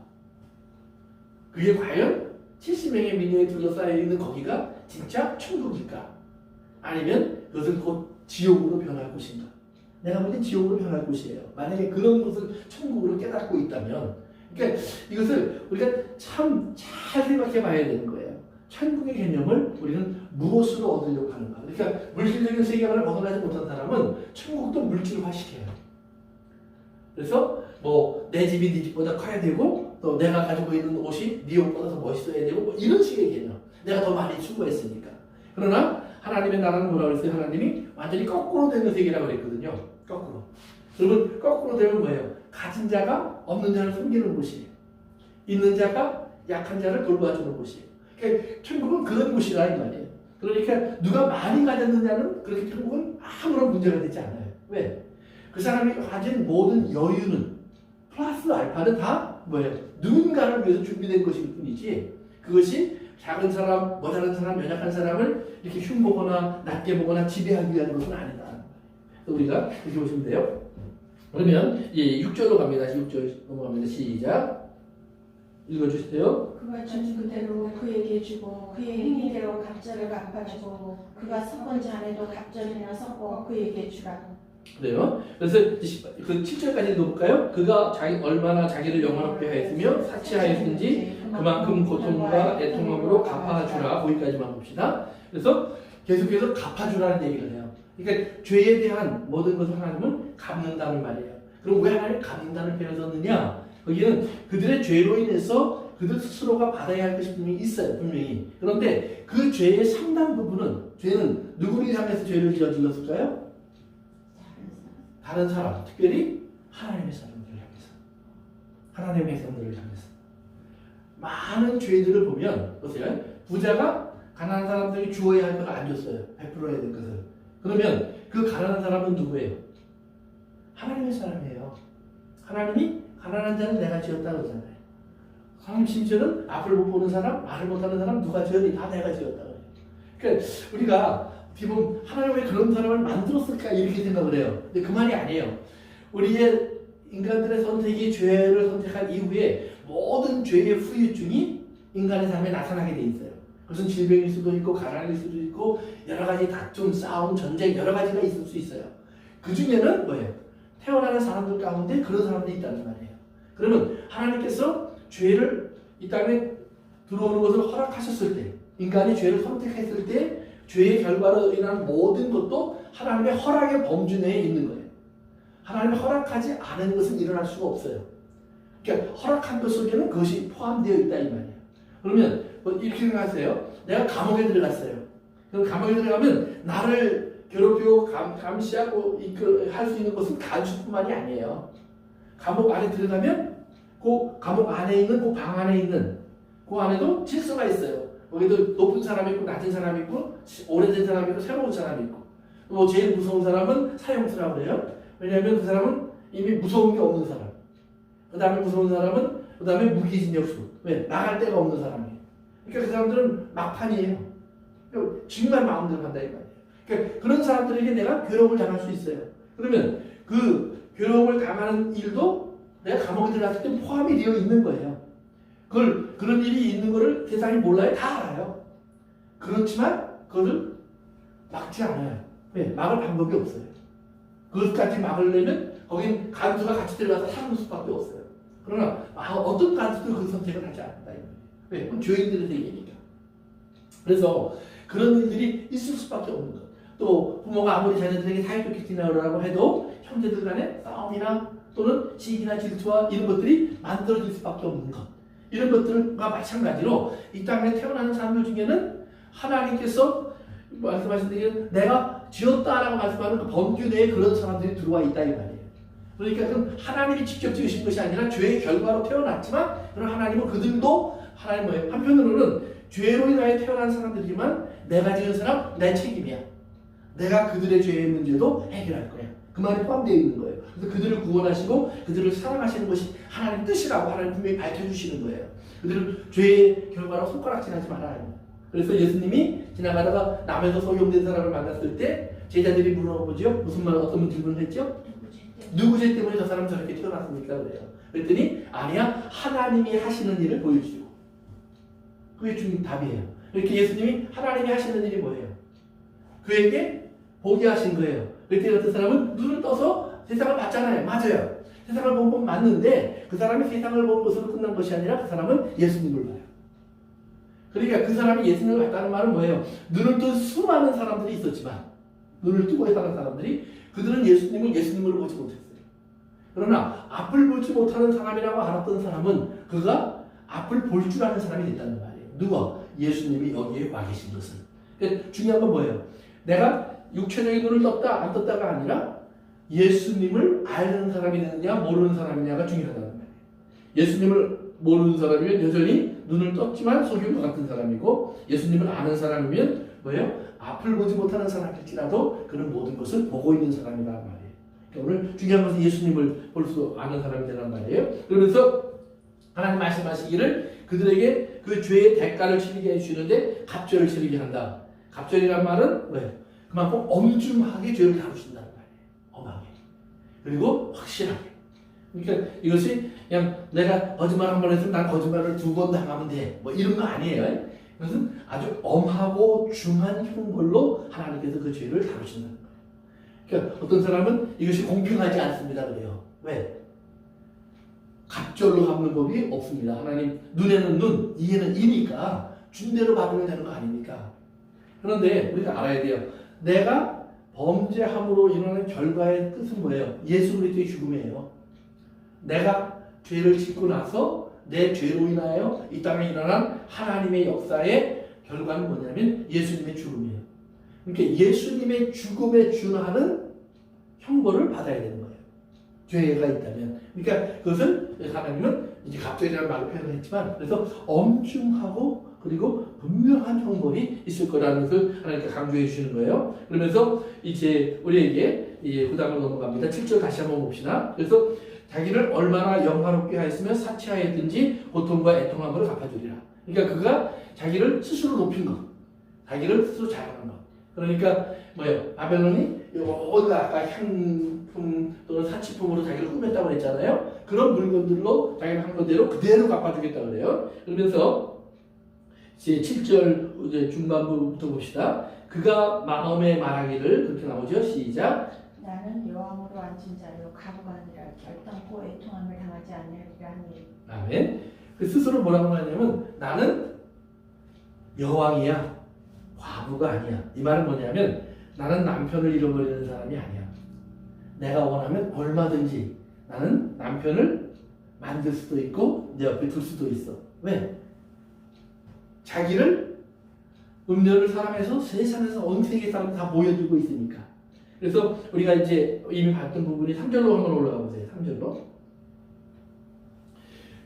그게 과연 70명의 미녀에 둘러싸여 있는 거기가 진짜 천국일까? 아니면 그것은 곧 지옥으로 변할 곳인가? 내가 볼 땐 지옥으로 변할 곳이에요. 만약에 그런 것을 천국으로 깨닫고 있다면 그러니까 이것을 우리가 참 잘 생각해 봐야 되는 거예요. 천국의 개념을 우리는 무엇으로 얻으려고 하는가? 그러니까 물질적인 세계관을 벗어나지 못한 사람은 천국도 물질화시켜요. 그래서 뭐 내 집이 네 집보다 커야 되고 또 내가 가지고 있는 옷이 네 옷보다 더 멋있어야 되고 뭐 이런 식의 개념. 내가 더 많이 추구했으니까. 그러나 하나님의 나라는 뭐라고 그랬어요? 하나님이 완전히 거꾸로 되는 세계라고 그랬거든요. 거꾸로. 여러분 거꾸로 되면 뭐예요? 가진 자가 없는 자를 섬기는 곳이에요. 있는 자가 약한 자를 돌봐주는 곳이에요. 그러니까 천국은 그런 곳이라 이 말이에요. 그러니까 누가 많이 가졌느냐는 그렇게 천국은 아무런 문제가 되지 않아요. 왜? 그 사람이 가진 모든 여유는 플러스 알파는 다 뭐예요? 누군가를 위해서 준비된 것일 뿐이지 그것이 작은 사람, 모자란 사람, 연약한 사람을 이렇게 흉보거나 낮게 보거나 지배하기 위한 것은 아니다. 그래서 우리가 이렇게 보시면 돼요. 그러면 6절로 갑니다. 6절 넘어갑니다. 시작. 읽어주세요. 그가 준 그대로 그에게 주고 그의 행위대로 갑절을 갚아주고 그가 섞은 잔에도 갑절이나 섞어 그에게 주라. 그래요. 그래서 그 7절까지 읽어볼까요? 그가 얼마나 자기를 영원하게 하였으며 사치하였는지 그만큼 고통과 애통함으로 갚아주라. 거기까지만 봅시다. 그래서 계속해서 갚아주라는 얘기를 해요. 그러니까 죄에 대한 모든 것을 하나님은 갚는다는 말이에요. 그럼 왜 하나님 갚는다는 표현을 썼느냐? 거기는 그들의 죄로 인해서 그들 스스로가 받아야 할 것이 분명히 있어요. 분명히. 그런데 그 죄의 상당 부분은 죄는 누구를 향해서 죄를 저질렀을까요? 다른 사람, 특별히 하나님의 사람들을 향해서. 하나님의 백성들을 향해서. 많은 죄들을 보면 보세요. 부자가 가난한 사람들이 주어야 할 걸 안 줬어요. 베풀어야 될 것을. 그러면 그 가난한 사람은 누구예요? 하나님의 사람이에요. 하나님이 가난한 자는 내가 지었다 그러잖아요. 하나님 심지어는 앞을 못 보는 사람, 말을 못하는 사람 누가 지었니? 다 내가 지었다 그래요. 그러니까 우리가 어떻게 보면 하나님 왜 그런 사람을 만들었을까 이렇게 생각을 해요. 근데 그 말이 아니에요. 우리의 인간들의 선택이 죄를 선택한 이후에 모든 죄의 후유증이 인간의 삶에 나타나게 돼 있어요. 그것은 질병일 수도 있고 가난일 수도 있고 여러 가지 다툼, 싸움, 전쟁 여러 가지가 있을 수 있어요. 그 중에는 뭐예요? 태어나는 사람들 가운데 그런 사람들이 있다는 말이에요. 그러면 하나님께서 죄를 이 땅에 들어오는 것을 허락하셨을 때, 인간이 죄를 선택했을 때 죄의 결과로 인한 모든 것도 하나님의 허락의 범주 내에 있는 거예요. 하나님이 허락하지 않은 것은 일어날 수가 없어요. 그러니까 허락한 것 속에는 그것이 포함되어 있다 이 말이에요. 그러면 뭐 이렇게 생각하세요. 내가 감옥에 들어갔어요. 그럼 감옥에 들어가면 나를 괴롭히고 감시하고 할 수 있는 것은 간수뿐만이 아니에요. 감옥 안에 들어가면 그 감옥 안에 있는 그 방 안에 있는 그 안에도 질서가 있어요. 거기도 높은 사람이 있고 낮은 사람이 있고 오래된 사람이 있고 새로운 사람이 있고 뭐 제일 무서운 사람은 사형수라고 해요. 왜냐하면 그 사람은 이미 무서운 게 없는 사람. 그 다음에 무서운 사람은 그 다음에 무기징역수. 왜? 나갈 데가 없는 사람이에요. 그러니까 그 사람들은 막판이에요. 정말 마음대로 간다 이 말이에요. 그러니까 그런 사람들에게 내가 괴로움을 당할 수 있어요. 그러면 그 괴로움을 당하는 일도 내가 감옥에 들어갔을 때 포함이 되어 있는 거예요. 그런 일이 있는 거를 세상이 몰라요? 다 알아요. 그렇지만 그것을 막지 않아요. 왜? 막을 방법이 없어요. 그것까지 막으려면 거긴 간수가 같이 들어가서 사는 수밖에 없어요. 그러나 어떤 간수도 그 선택을 하지 않는다. 왜? 그건 죄인들의 세계니까. 그래서 그런 일들이 있을 수밖에 없는 것. 또 부모가 아무리 자녀들에게 사이좋게 지내라고 해도 형제들 간에 싸움이나 또는 시기나 질투와 이런 것들이 만들어질 수밖에 없는 것. 이런 것들과 마찬가지로 이 땅에 태어나는 사람들 중에는 하나님께서 말씀하신 대로 내가 지었다라고 말씀하는 그 범주 내에 그런 사람들이 들어와 있다 이 말이에요. 그러니까 그건 하나님이 직접 지으신 것이 아니라 죄의 결과로 태어났지만 그런 하나님은 그들도 하나님 뭐예요? 한편으로는 죄로 인하여 태어난 사람들이지만 내가 지은 사람 내 책임이야. 내가 그들의 죄의 문제도 해결할 거야. 그 말이 포함되어 있는 거예요. 그래서 그들을 구원하시고 그들을 사랑하시는 것이 하나님 뜻이라고 하나님 분명히 밝혀주시는 거예요. 그들을 죄의 결과로 손가락질하지 말아요. 그래서 예수님이 지나가다가 남에서 소용된 사람을 만났을 때 제자들이 물어보죠. 무슨 말 어떤 질문을 했죠? 누구 죄 때문에 저 사람 저렇게 태어났습니까? 그래요. 그랬더니 아니야 하나님이 하시는 일을 보여주시고 그게 중요한 답이에요. 이렇게 예수님이 하나님이 하시는 일이 뭐예요? 그에게 보게 하신 거예요. 그랬더니 어떤 사람은 눈을 떠서 세상을 봤잖아요. 맞아요. 세상을 본 건 맞는데 그 사람이 세상을 본 것으로 끝난 것이 아니라 그 사람은 예수님을 봐요. 그러니까 그 사람이 예수님을 봤다는 말은 뭐예요? 눈을 뜬 수많은 사람들이 있었지만 눈을 뜨고 사는 사람들이 그들은 예수님을 보지 못했어요. 그러나 앞을 보지 못하는 사람이라고 알았던 사람은 그가 앞을 볼 줄 아는 사람이 됐다는 말이에요. 누가? 예수님이 여기에 와 계신 것을. 그러니까 중요한 건 뭐예요? 내가 육체적인 눈을 떴다 안 떴다가 아니라 예수님을 아는 사람이 되느냐 모르는 사람이냐가 중요하다는 말이에요. 예수님을 모르는 사람이면 여전히 눈을 떴지만 속인 것 같은 사람이고 예수님을 아는 사람이면 뭐예요? 앞을 보지 못하는 사람일지라도 그런 모든 것을 보고 있는 사람이란 말이에요. 그러니까 오늘 중요한 것은 예수님을 볼 수 아는 사람이 되란 말이에요. 그러면서 하나님 말씀하시기를 그들에게 그 죄의 대가를 치르게 해주시는데 갑절을 치르게 한다. 갑절이란 말은 뭐예요? 그만큼 엄중하게 죄를 다루신다는 말이에요. 엄하게. 그리고 확실하게. 그러니까 이것이 그냥 내가 거짓말 한 번 했으면 난 거짓말을 2번 당하면 돼. 뭐 이런 거 아니에요. 이것은 아주 엄하고 중한 형벌로 하나님께서 그 죄를 다루신다는 거예요. 그러니까 어떤 사람은 이것이 공평하지 않습니다. 그래요. 왜? 갑절로 갚는 법이 없습니다. 하나님 눈에는 눈, 이에는 이니까 준 대로 받으면 되는 거 아닙니까? 그런데 우리가 알아야 돼요. 내가 범죄함으로 일어나는 결과의 뜻은 뭐예요? 예수 그리스도의 죽음이에요. 내가 죄를 짓고 나서 내 죄로 인하여 이 땅에 일어난 하나님의 역사의 결과는 뭐냐면 예수님의 죽음이에요. 그러니까 예수님의 죽음에 준하는 형벌을 받아야 되는 거예요. 죄가 있다면. 그러니까 그것을 하나님은 이제 갑절이라는 말로 표현했지만 그래서 엄중하고 그리고 분명한 형벌이 있을 거라는 것을 하나님께 강조해 주시는 거예요. 그러면서 이제 우리에게 이제 구단으로 넘어갑니다. 7절 다시 한번 봅시다. 그래서 자기를 얼마나 영화롭게 하였으며 사치하였든지 고통과 애통함으로 갚아주리라. 그러니까 그가 자기를 스스로 높인 것, 자기를 스스로 자랑한 것. 그러니까 뭐예요? 바벨론이 어디가 아까 향품 또는 사치품으로 자기를 꾸몄다고 했잖아요. 그런 물건들로 자기가 한 것대로 그대로 갚아주겠다고 그래요. 그러면서 이제 7절 이제 중반부부터 봅시다. 그가 마음에 말하기를 그렇게 나오죠. 시작. 나는 여호와로 앉은 자요 가부가 아니라 결단코 애통함을 당하지 않으리라 하니. 아멘. 그 스스로 뭐라고 하냐면 나는 여왕이야. 과부가 아니야. 이 말은 뭐냐면 나는 남편을 잃어버리는 사람이 아니야. 내가 원하면 얼마든지 나는 남편을 만들 수도 있고 내 옆에 둘 수도 있어. 왜? 자기를 음료를 사랑해서 세상에서 온 세계 사람 다 보여주고 있으니까. 그래서 우리가 이제 이미 봤던 부분이 3절로 한번 올라가 보세요. 3절로.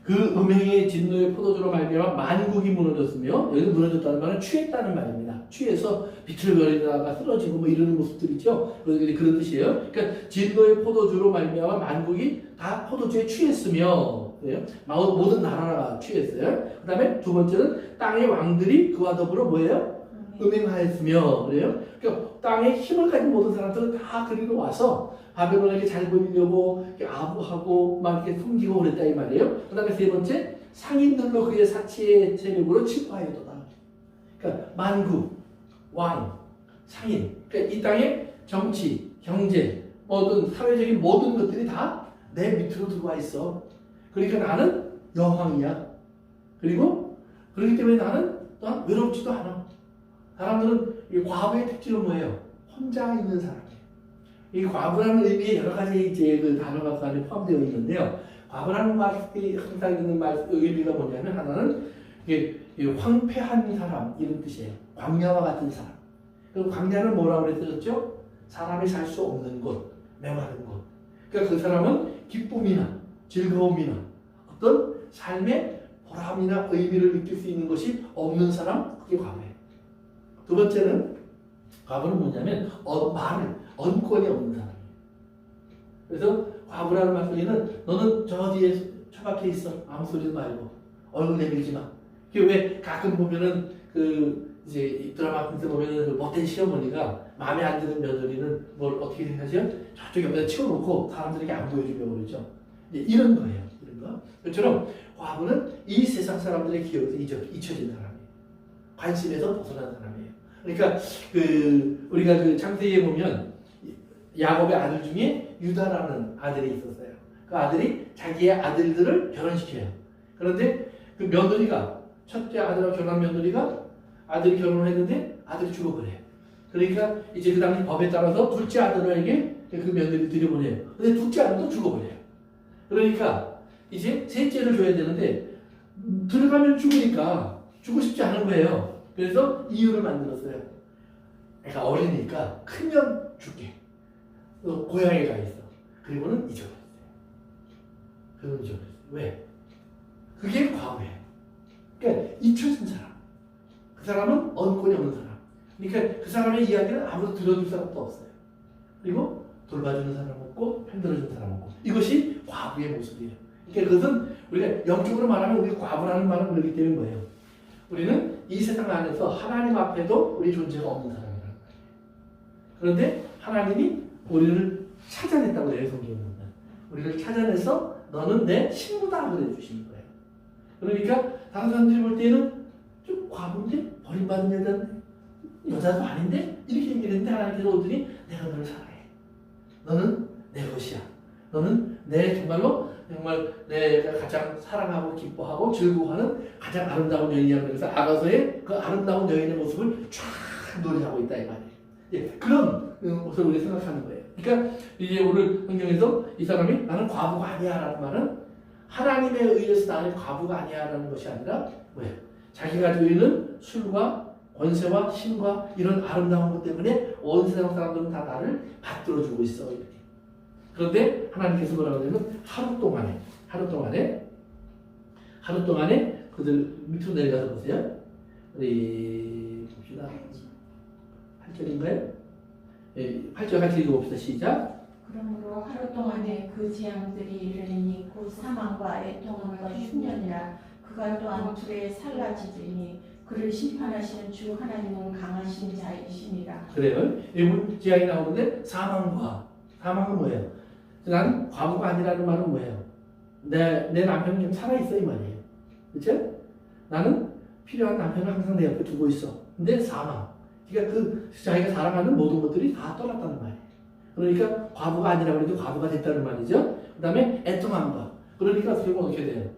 그 음행의 진노의 포도주로 말미암아 만국이 무너졌으며, 여기서 무너졌다는 말은 취했다는 말입니다. 취해서 비틀거리다가 쓰러지고 뭐 이러는 모습들이죠. 그런 뜻이에요. 그러니까 진노의 포도주로 말미암아 만국이 다 포도주에 취했으며, 모든 나라가 취했어요. 그 다음에 두 번째는 땅의 왕들이 그와 더불어 뭐예요? 음행하였으며, 그래요? 그러니까 땅에 힘을 가진 모든 사람들은 다 그리로 와서 바벨론에게 잘 보이려고 아부하고 막 이렇게 숨기고 그랬다 이 말이에요. 그 다음에 세 번째, 상인들로 그의 사치의 세력으로 치부하였도다. 그러니까 만국, 왕, 상인, 그러니까 이 땅의 정치, 경제, 모든 사회적인 모든 것들이 다 내 밑으로 들어와 있어. 그러니까 나는 여왕이야. 그리고 그렇기 때문에 나는 또한 외롭지도 않아. 사람들은 이 과부의 특징은 뭐예요? 혼자 있는 사람이에요. 이 과부라는 의미에 여러 가지 이제 그 단어가 그 안에 포함되어 있는데요. 과부라는 말이 항상 있는 말 의미가 뭐냐면 하나는 이게 황폐한 사람 이런 뜻이에요. 광야와 같은 사람. 그리고 광야는 뭐라고 그랬었죠? 사람이 살 수 없는 곳, 메마른 곳. 그러니까 그 사람은 기쁨이나 즐거움이나 어떤 삶의 보람이나 의미를 느낄 수 있는 것이 없는 사람, 그게 과부예요. 두 번째는 과부는 뭐냐면 언권이 없는 사람이에요. 그래서 과부라는 말소리는 너는 저 뒤에 처박혀 있어. 아무 소리도 말고 얼굴 내밀지 마. 그게 왜 가끔 보면은 그 이제 드라마 같은 데 보면은 그 못된 시어머니가 마음에 안 드는 며느리는 뭘 어떻게 생각하죠? 저쪽 옆에다 치워놓고 사람들에게 안 보여주려고 그러죠. 이런 거예요. 이런 거. 그처럼 과부는 이 세상 사람들의 기억에서 잊혀진 사람이에요. 관심에서 벗어난 사람이에요. 그러니까 그 우리가 그 창세기에 보면 야곱의 아들 중에 유다라는 아들이 있었어요. 그 아들이 자기의 아들들을 결혼시켜요. 그런데 그 며느리가 첫째 아들하고 결혼한 며느리가 아들이 결혼을 했는데 아들이 죽어버려요. 그러니까 이제 그 당시 법에 따라서 둘째 아들에게 그 며느리를 들여보내요. 근데 둘째 아들도 죽어버려요. 그러니까 이제 셋째를 줘야 되는데 들어가면 죽으니까 주고 싶지 않은 거예요. 그래서 이유를 만들었어요. 애가 어리니까 크면 줄게. 고향에 가 있어. 그리고는 잊어버렸어요. 그리고 잊어버렸어요. 왜? 그게 과거예요. 그러니까 잊혀진 사람. 그 사람은 언권이 없는 사람. 그러니까 그 사람의 이야기는 아무도 들어줄 사람도 없어요. 그리고 돌봐주는 사람 없고 편들어주는 사람 없고. 이것이 과부의 모습이에요. 그러니까 그것은 우리가 영적으로 말하면 우리가 과부라는 말은 그렇기 때문에 뭐예요? 우리는 이 세상 안에서 하나님 앞에도 우리 존재가 없는 사람이라는 거예요. 그런데 하나님이 우리를 찾아냈다고 해요. 성경은. 우리를 찾아내서 너는 내 친구다 그래 주시는 거예요. 그러니까 다른 사람들이 볼 때는 좀 과부인데 버림받은 여자도 아닌데 이렇게 얘기를 했는데 하나님께서 오더니 내가 너를 사랑해. 너는 내 것이야. 너는 내 정말 내가 가장 사랑하고 기뻐하고 즐거워하는 가장 아름다운 여인이야. 그래서 아가서의 그 아름다운 여인의 모습을 쫙 막 노래하고 있다 이 말이에요. 예, 그런 것을 우리가 생각하는 거예요. 그러니까 이제 오늘 성경에서 이 사람이 나는 과부가 아니야라는 말은 하나님에 의해서 나는 과부가 아니야라는 것이 아니라 뭐예요? 자기가 가지고 있는 술과 권세와 힘과 이런 아름다운 것 때문에 온 세상 사람들은 다 나를 받들어주고 있어 이렇게. 그런데 하나님께서 뭐라고 하냐면 하루 동안에 그들 밑으로 내려가서 보세요. 우리 봅시다. 8절인가요? 예, 8절 같이 읽어봅시다. 시작. 그러므로 하루 동안에 그 재앙들이 이르리니 곧 사망과 애통함과 흉년이라 그가 또한 불에 살라지리니 그를 심판하시는 주 하나님은 강하신 자이시니라. 그래요. 이 재앙이 나오는데 사망은 뭐예요? 난 과부가 아니라는 말은 뭐예요? 내 남편이 좀 살아있어 이 말이에요. 그렇죠? 나는 필요한 남편을 항상 내 옆에 두고 있어. 근데 사망. 그러니까 그 자기가 사랑하는 모든 것들이 다 떠났다는 말이에요. 그러니까 과부가 아니라고 해도 과부가 됐다는 말이죠. 그 다음에 애통함과. 그러니까 결국 어떻게 돼요?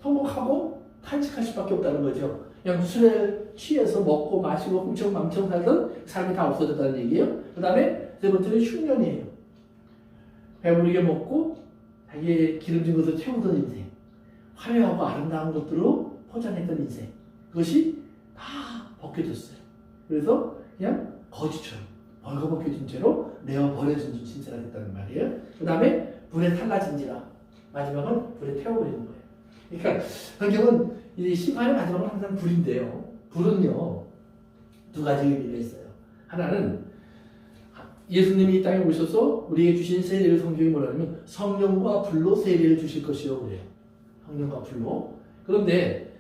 통곡하고 탄식할 수밖에 없다는 거죠. 그냥 술에 취해서 먹고 마시고 훔쳐망청 살던 삶이 다 없어졌다는 얘기예요. 그 다음에 세 번째는 흉년이에요. 배부르게 먹고 자기의 기름진 것을 채우던 인생, 화려하고 아름다운 것들로 포장했던 인생, 그것이 다 벗겨졌어요. 그래서 그냥 거지처럼 벌거벗겨진 채로 내어 버려진 신세가 됐다는 말이에요. 그 다음에 불에 탈라진지라, 마지막은 불에 태워버리는 거예요. 그러니까 성경은 이 심판의 마지막은 항상 불인데요. 불은요 두 가지 의미가 있어요. 하나는 예수님이 이 땅에 오셔서 우리에게 주신 세례를 성경이 뭐라 하냐면 성령과 불로 세례를 주실 것이요 그래요. 성령과 불로. 그런데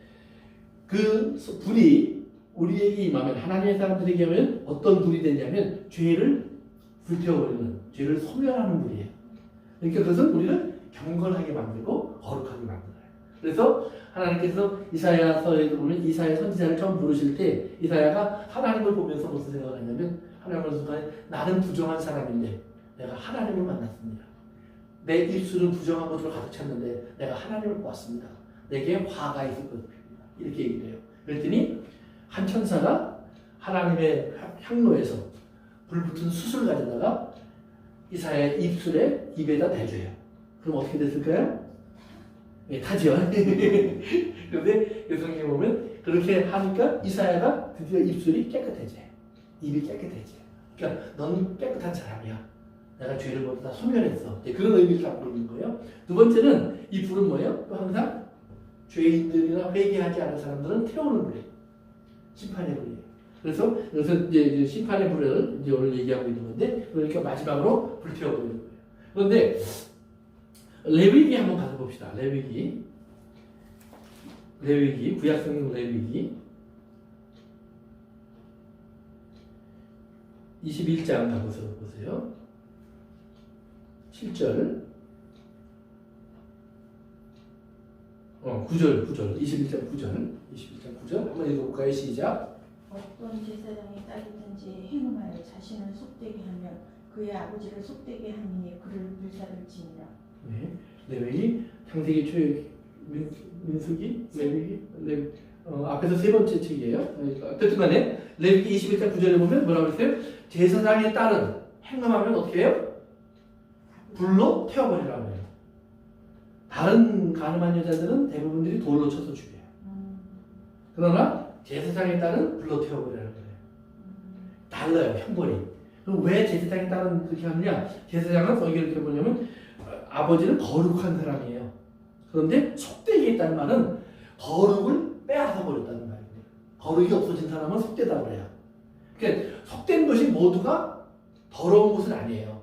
그 불이 우리에게 임하면 하나님의 사람들에게 하면 어떤 불이 되냐면 죄를 불태워버리는, 죄를 소멸하는 불이에요. 그러니까 그것은 우리를 경건하게 만들고 거룩하게 만들어요. 그래서 하나님께서 이사야서에도 보면 이사야 선지자를 처음 부르실 때 이사야가 하나님을 보면서 무슨 생각을 했냐면 하나님을 순간에 나는 부정한 사람인데 내가 하나님을 만났습니다. 내 입술은 부정한 것으로 가득 찼는데 내가 하나님을 보았습니다. 내게 화가 있을 것입니다. 이렇게 얘기를 해요. 그랬더니 한 천사가 하나님의 향로에서 불붙은 숯을 가져다가 이사야의 입에다 대줘요. 그럼 어떻게 됐을까요? 네, 타죠. 그런데 성경에 보면 그렇게 하니까 이사야가 드디어 입술이 깨끗해져요. 입이 깨끗해져요. 그러니까 넌 깨끗한 사람이야. 내가 죄를 모두 다 소멸했어. 그런 의미를 담고 있는 거예요. 두 번째는 이 불은 뭐예요? 또 항상 죄인들이나 회개하지 않은 사람들은 태우는 불이에요. 심판의 불이에요. 그래서 여기서 이제 심판의 불을 이제 오늘 얘기하고 있는 건데, 그러니까 마지막으로 불태워버리는 거예요. 그런데 레위기 한번 가서 봅시다. 레위기 구약성경 레위기 21장 가보세요. 7절 9절 21장 9절 한번 읽어볼까요? 시작. 어떤 제사장의 딸이든지 행음하여 자신을 속되게 하면 그의 아버지를 속되게 하니 그를 불사를지니라. 네, 레위기, 창세기, 출애굽기, 민수기, 레위기, 앞에서 세 번째 책이에요. 어쨌든 간에 레위기 21장 9절에 보면 뭐라고 그랬어요? 제사장의 딸은 행음하면 어떻게 해요? 불로 태워버리라고 해요. 다른 가늠한 여자들은 대부분들이 돌로 쳐서 죽여요. 그러나 제사장의 딸은 불로 태워버리라고 해요. 달라요, 형벌이. 그럼 왜 제사장의 딸은 그렇게 하느냐? 제사장은 거기 이렇게 보냐면 아버지는 거룩한 사람이에요. 그런데 속되게 있다는 말은 거룩을 빼앗아 버렸다는 말이에요. 거룩이 없어진 사람은 속되다고 그래요. 그러니까 속된 것이 모두가 더러운 것은 아니에요.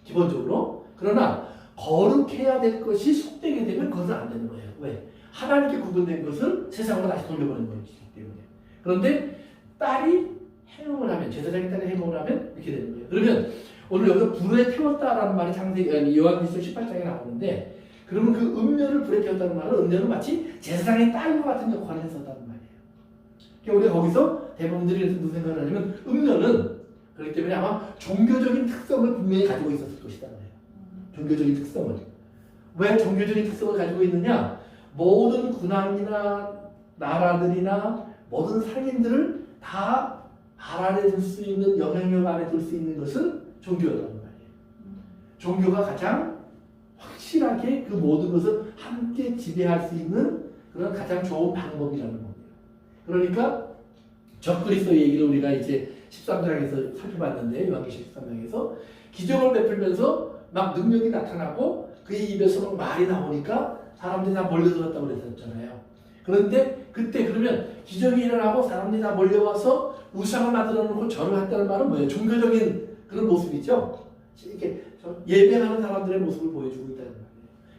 기본적으로. 그러나 거룩해야 될 것이 속되게 되면 그것은 안 되는 거예요. 왜? 하나님께 구분된 것을 세상으로 다시 돌려보내는 것이기 때문에. 그런데 딸이 행동을 하면, 제사장의 딸이 행동을 하면 이렇게 되는 거예요. 그러면 오늘 여기서 불에 태웠다라는 말이 요한일서 18장에 나오는데, 그러면 그 음료를 불에 태웠다는 말은 음료는 마치 제사장의 딸과 같은 역할을 했었다는 말이에요. 그러니까 우리가 거기서 대부분들이 무슨 생각을 하냐면 음료는 그렇기 때문에 아마 종교적인 특성을 분명히 가지고 있었을 것이다. 종교적인 특성을. 왜 종교적인 특성을 가지고 있느냐? 모든 군왕이나 나라들이나 모든 상인들을 다 발 아래 들 수 있는 영향력 아래 들 수 있는 것은 종교라는 말이에요. 종교가 가장 확실하게 그 모든 것을 함께 지배할 수 있는 그런 가장 좋은 방법이라는 겁니다. 그러니까 적그리스도 얘기를 우리가 이제 13장에서 살펴봤는데 요한계시록 13장에서 기적을 베풀면서 막 능력이 나타나고 그의 입에서 막 말이 나오니까 사람들이 다 몰려들었다고 그랬었잖아요. 그런데 그때 그러면 기적이 일어나고 사람들이 다 몰려와서 우상을 만들어 놓고 절을 했다는 말은 뭐예요? 종교적인 그런 모습이죠. 이렇게 예배하는 사람들의 모습을 보여주고 있다는 말이에요.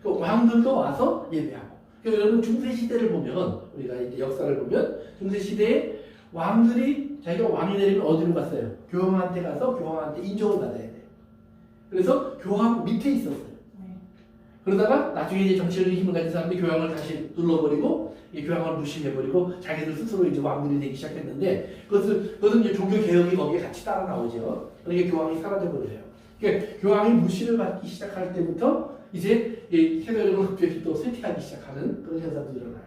그러니까 왕들도 와서 예배하고. 그러니까 여러분 중세 시대를 보면 우리가 이제 역사를 보면 중세 시대에 왕들이 자기가 왕이 되려면 어디로 갔어요? 교황한테 가서 교황한테 인정을 받아야 돼요. 그래서 교황 밑에 있었어요. 그러다가 나중에 이제 정치적인 힘을 가진 사람들이 교황을 다시 눌러버리고 이 교황을 무시해버리고 자기들 스스로 이제 왕들이 되기 시작했는데 그것은 이제 종교 개혁이 거기에 같이 따라 나오죠. 그러니까 교황이 사라져버려요. 그러니까 교황이 무시를 받기 시작할 때부터 이제 세계적으로 급격히 또 쇠퇴하기 시작하는 그런 현상도 일어나요.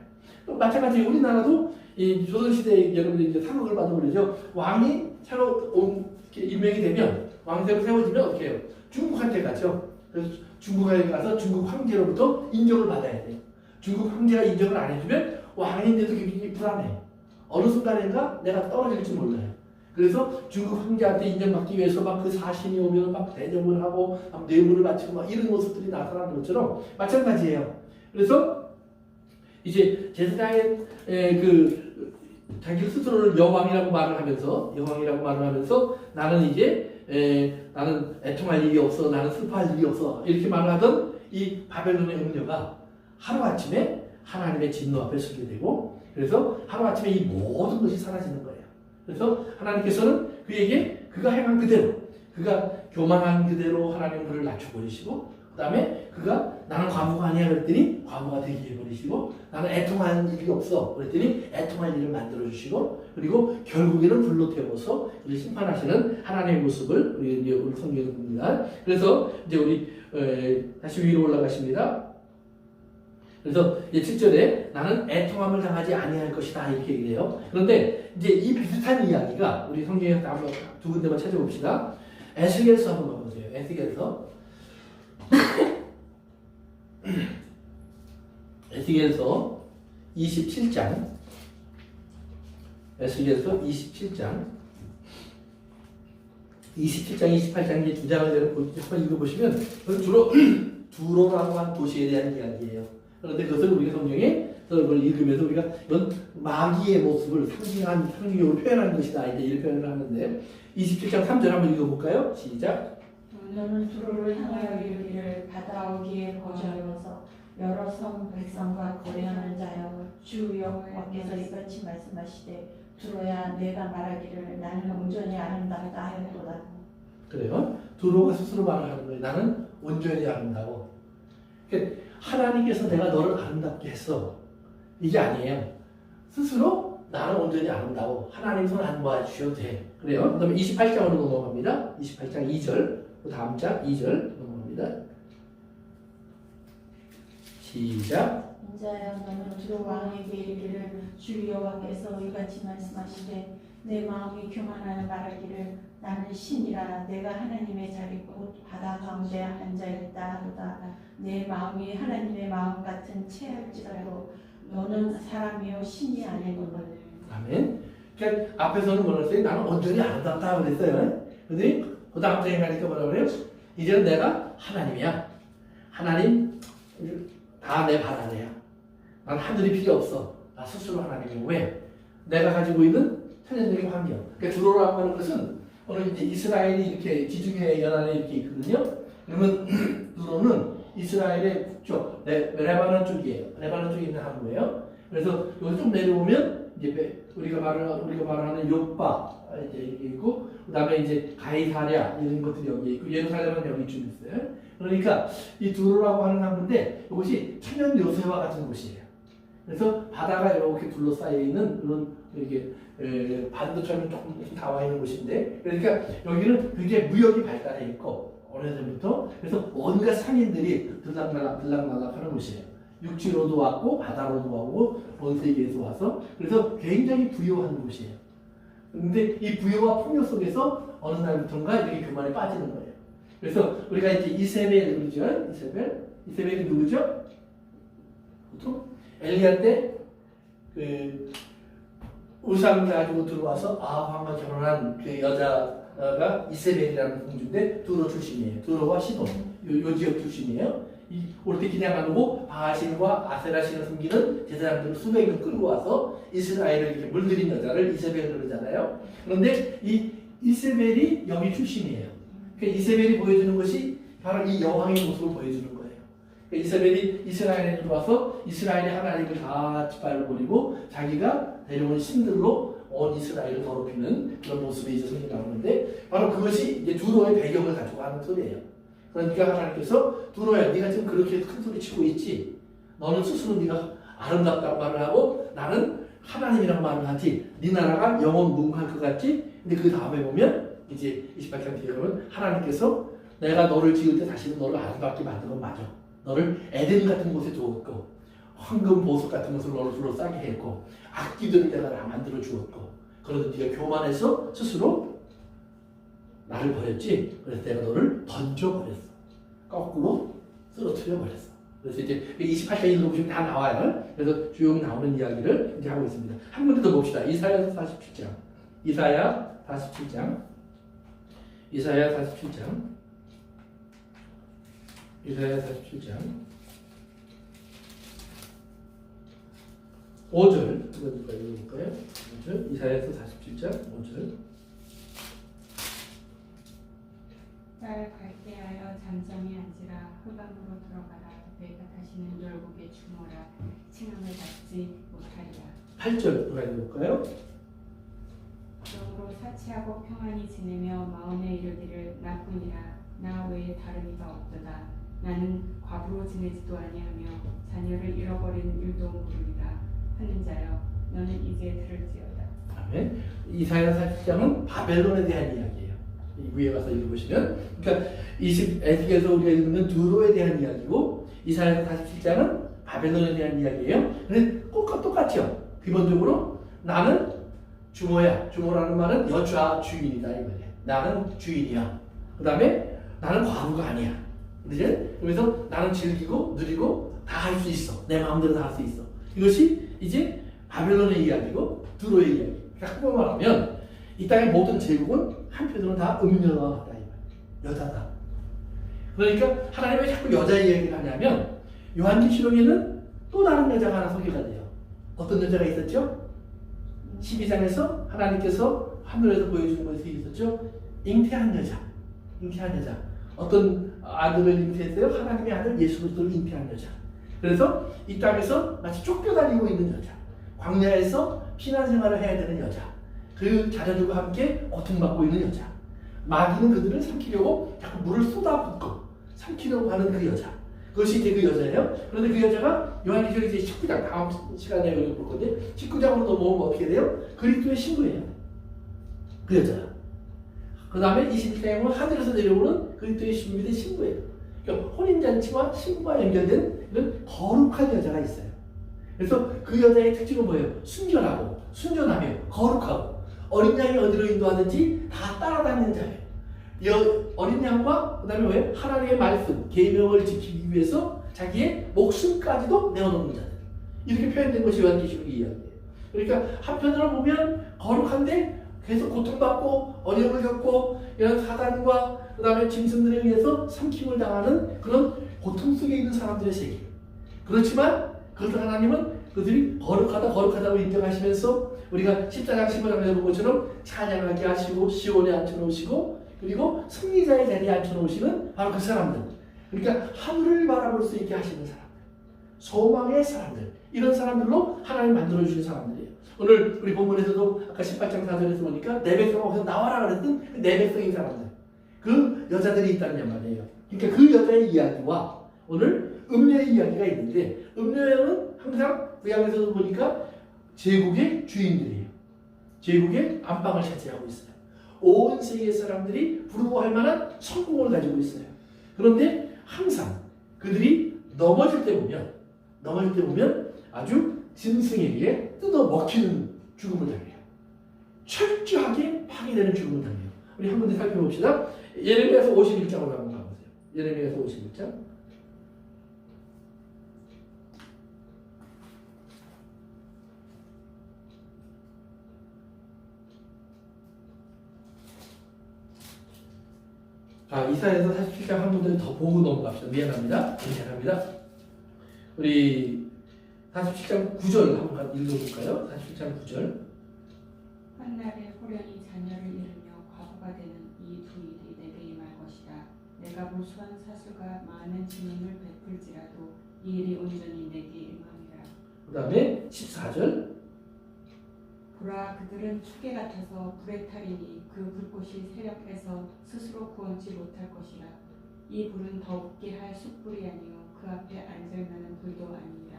또 마찬가지로 우리나라도 이 조선시대에 여러분들이 이제 사극을 봐도 그러죠. 왕이 새로 임명이 되면 왕이 새로 세워지면 어떻게 해요? 중국한테 가죠. 그래서 중국에 가서 중국 황제로부터 인정을 받아야 돼요. 중국 황제가 인정을 안 해주면 왕인데도 굉장히 불안해. 어느 순간인가 내가 떨어질지 몰라요. 그래서 중국 황제한테 인정받기 위해서 막 그 사신이 오면 막 대접을 하고 막 뇌물을 바치고 막 이런 모습들이 나타나는 것처럼 마찬가지예요. 그래서 이제 제사장의 그 자기 스스로를 여왕이라고 말을 하면서 나는 이제 나는 애통할 일이 없어, 나는 슬퍼할 일이 없어 이렇게 말을 하던 이 바벨론의 음녀가 하루아침에 하나님의 진노 앞에 서게 되고 그래서 하루아침에 이 모든 것이 사라지는 거예요. 그래서 하나님께서는 그에게 그가 행한 그대로 그가 교만한 그대로 하나님 그를 낮춰버리시고 그 다음에 그가 나는 과부가 아니야 그랬더니 과부가 되게 해버리시고 나는 애통할 일이 없어 그랬더니 애통할 일을 만들어주시고 그리고 결국에는 불로 태워서 우리 심판하시는 하나님의 모습을 우리 성경에 봅니다. 그래서 이제 우리 다시 위로 올라가십니다. 그래서 7절에 나는 애통함을 당하지 아니할 것이다 이렇게 얘기해요. 그런데 이제 이 비슷한 이야기가 우리 성경에서 한번 두 군데만 찾아봅시다. 에스겔서 한번 가보세요. 에스겔서 에스겔서 27장 에스겔서 27장 28장 이제 두 장을 한번 읽어보시면 주로 두로라고 한 도시에 대한 이야기예요. 그런데 그것을 우리가 성경에 그걸 읽으면서 우리가 이건 마귀의 모습을 상징적으로 표현하는 것이다 이제 이런 표현을 하는데 27장 3절 한번 읽어볼까요? 시작. 너는 두로를 향하여 이르기를 받아오기에 거절하면서 여러 성 백성과 거래하는 자여 주 여호와께서 이같이 말씀하시되 두로야 내가 말하기를 나는 온전히 아름답다 하였도다. 그래요? 두로가 스스로 말을 하는 거예요. 나는 온전히 아름다워. 그러니까 하나님께서 내가 너를 아름답게 했어. 이게 아니에요. 스스로 나는 온전히 아름다워. 하나님 손 안 모아주셔도 돼. 그래요? 그 다음에 28장으로 넘어갑니다. 28장 2절. 그 다음 장 2절 넘어갑니다. 시작. 인자야 너는 두로 왕에게 이르기를 주 여호와께서 이같이 말씀하시되 내 마음이 교만하여 말하기를 나는 신이라 내가 하나님의 자리 곧 바다 가운데 앉아있다 하도다. 내 마음이 하나님의 마음 같은 채할지라도 너는 사람이요 신이 아니거든. 아멘. 그러니까 앞에서는 뭐라 했어요? 나는 온전히 아름답다 그랬어요. 근데 그 다음 장에 가니까 뭐라 그래요? 이제는 내가 하나님이야. 하나님 다 내 발 아래야. 난 하늘이 필요 없어. 나 스스로 하나님이야. 왜? 내가 가지고 있는 천연적인 환경. 그러니까 두로라고 하는 것은 오늘 이제 이스라엘이 이렇게 지중해 연안에 이렇게 있거든요. 그러면 두로는 이스라엘의 북쪽, 레바논 쪽이에요. 레바논 쪽에 있는 항구예요. 그래서 여기 좀 내려오면 이제 우리가 말하는 요빠 이제 이렇게 있고, 그다음에 이제 가이사랴 이런 것들이 여기 있고, 예루살렘은 여기쯤 있어요. 그러니까 이 두로라고 하는 항구인데 이것이 천연 요새와 같은 곳이에요. 그래서 바다가 이렇게 둘러싸여 있는 그런 이렇게 반도처럼 조금 나와 있는 곳인데, 그러니까 여기는 굉장히 무역이 발달해 있고 오래전부터 그래서 온갖 상인들이 들락날락 하는 곳이에요. 육지로도 왔고 바다로도 왔고 온 세계에서 와서 그래서 굉장히 부유한 곳이에요. 근데 이 부여와 풍요 속에서 어느 날부터인가 이렇게 교만에 빠지는 거예요. 그래서 우리가 이제 이세벨 그러죠. 이세벨이 누구죠? 보통 엘리야 때 그 우상 가지고 들어와서 아합과 결혼한 그 여자가 이세벨이라는 공주인데 두로 출신이에요. 두로와 시돈 요 지역 출신이에요. 올때 기냥 안 오고 바알신과 아세라신을 섬기는 제사장들을 수백 명 끌고 와서 이스라엘을 이렇게 물들인 여자를 이세벨 그러잖아요. 그런데 이 이세벨이 여기 출신이에요. 그러니까 이세벨이 보여주는 것이 바로 이 여왕의 모습을 보여주는 거예요. 그러니까 이세벨이 이스라엘에 들어와서 이스라엘의 하나님을 다 짓밟아 버리고 자기가 데려온 신들로 온 이스라엘을 더럽히는 그런 모습이 이제 성경에 나오는데 바로 그것이 이제 두로의 배경을 가지고 하는 소리예요. 그러니까 하나님께서 두로야, 네가 지금 그렇게 큰 소리 치고 있지. 너는 스스로 네가 아름답다고 말을 하고 나는 하나님이라고 말을 하지. 네 나라가 영원 무궁할 것 같지. 근데 그 다음에 보면 이제 28장 뒤에 보면 하나님께서 내가 너를 지을 때 다시는 너를 아름답게 만든 건 맞아. 너를 에덴 같은 곳에 두었고 황금 보석 같은 것을 너를 둘러싸게 했고 악기들을 내가 만들어 주었고 그런데 네가 교만해서 스스로 나를 버렸지. 그래서 내가 너를 던져버렸어. 거꾸로 쓰러뜨려 버렸어. 그래서 이제 28장 읽어보시면 다 나와요. 그래서 쭉 나오는 이야기를 이제 하고 있습니다. 한 군데 더 봅시다. 이사야 47장. 이사야 47장. 이사야 47장. 이사야 47장. 5절. 이거 누가 읽어볼까요? 5절. 이사야서 47장 5절. 쌀 갈대하여 잠잠히 앉으라. 흑암으로 들어가라. 내가 다시는 열국에 주모라. 칭함을 받지 못하리라. 8절 누가 읽어볼까요? 영으로 사치하고 평안히 지내며 마음에 이르기를 나뿐이라. 나 외에 다른 이가 없도다. 나는 과부로 지내지도 아니하며 자녀를 잃어버리는 일도 모르리라. 하는 자여 너는 이제 들을지어다. 아멘. 이사야 47장은 바벨론에 대한 이야기예요. 이 위에 가서 읽어보시면, 그러니까 에스겔에서 우리가 읽는 두로에 대한 이야기고 이사야 47장은 바벨론에 대한 이야기예요. 근데 똑같죠. 기본적으로 나는 주모야. 주모라는 말은 여자 주인이다 이 말이에요. 나는 주인이야. 그 다음에 나는 과부가 아니야. 그죠? 그래서 나는 즐기고 누리고 다 할 수 있어. 내 마음대로 다 할 수 있어. 이것이 이제 바벨론의 이야기고 두로의 이야기. 그러니까 한번 말하면 이 땅의 모든 제국은 한편으로는 다 음녀와 같다 이 말이에요. 여자다. 그러니까 하나님이 왜 자꾸 여자 이야기를 하냐면 요한계시록에는 또 다른 여자가 하나 소개가 돼요. 어떤 여자가 있었죠? 12장에서 하나님께서 하늘에서 보여주는 것이 있었죠. 잉태한 여자. 잉태한 여자. 어떤 아들을 잉태했어요? 하나님의 아들 예수 그리스도를 잉태한 여자. 그래서 이 땅에서 마치 쫓겨다니고 있는 여자. 광야에서 피난 생활을 해야 되는 여자. 그 자녀들과 함께 고통받고 있는 여자. 마귀는 그들을 삼키려고 자꾸 물을 쏟아붓고 삼키려고 하는 그 여자. 그것이 이제 그 여자예요. 그런데 그 여자가 요한계시록 이제 19장 다음 시간에 볼 건데 19장으로 넘어오면 어떻게 돼요? 그리스도의 신부예요. 그 여자. 그 다음에 21장에 보면 하늘에서 내려오는 그리스도의 신부의 신부예요. 그러니까 혼인잔치와 신부와 연결된 이런 거룩한 여자가 있어요. 그래서 그 여자의 특징은 뭐예요? 순결하고 순전하며 거룩하고 어린 양이 어디로 인도하든지 다 따라다니는 자예요. 어린 양과 그 다음에 왜? 하나님의 말씀, 계명을 지키기 위해서 자기의 목숨까지도 내어놓는 자들. 이렇게 표현된 것이 요한계시록의 이야기예요. 그러니까 한편으로 보면 거룩한데 계속 고통받고 어려움을 겪고 이런 사단과 그 다음에 짐승들에 의해서 삼킴을 당하는 그런 고통 속에 있는 사람들의 세계. 그렇지만 그것을 하나님은 그들이 거룩하다고 인정하시면서 우리가 14장 15장에서 본 것처럼 찬양하게 하시고 시온에 앉혀놓으시고 그리고 승리자의 자리에 앉혀놓으시는 바로 그 사람들. 그러니까 하늘을 바라볼 수 있게 하시는 사람들. 소망의 사람들. 이런 사람들로 하나님 만들어주신 사람들이에요. 오늘 우리 본문에서도 아까 18장 4절에서 보니까 내 백성 어디서 나와라 그랬던 내 백성인 사람들. 그 여자들이 있다는 말이에요. 그러니까 그 여자의 이야기와 오늘 음녀의 이야기가 있는데 음녀는 항상 구약에서도 보니까 제국의 주인들이에요. 제국의 안방을 차지하고 있어요. 온 세계 사람들이 부러워할 만한 성공을 가지고 있어요. 그런데 항상 그들이 넘어질 때 보면 아주 짐승에게 뜯어 먹히는 죽음을 당해요. 철저하게 파괴되는 죽음을 당해요. 우리 한 군데 살펴봅시다. 예레미야서 51장으로 한번 가보세요. 예레미야서 51장. 자, 이사야서 47장 한 군데 더 보고 넘어갑시다. 미안합니다. 우리 47장 9절 한번 읽어볼까요? 47장 9절. 한날에 호련히 자녀를 잃으며 과부가 되는 이 두 일이 내게 임할 것이다. 내가 무수한 사수가 많은 진임을 베풀지라도 이 일이 온전히 내게 임함이라. 그 다음에 14절. 보라, 그들은 축계 같아서 불에 타리니 그 불꽃이 세력해서 스스로 구원치 못할 것이라. 이 불은 더욱게 할 숯불이 아니요 그 앞에 앉을 만한 불도 아니니라.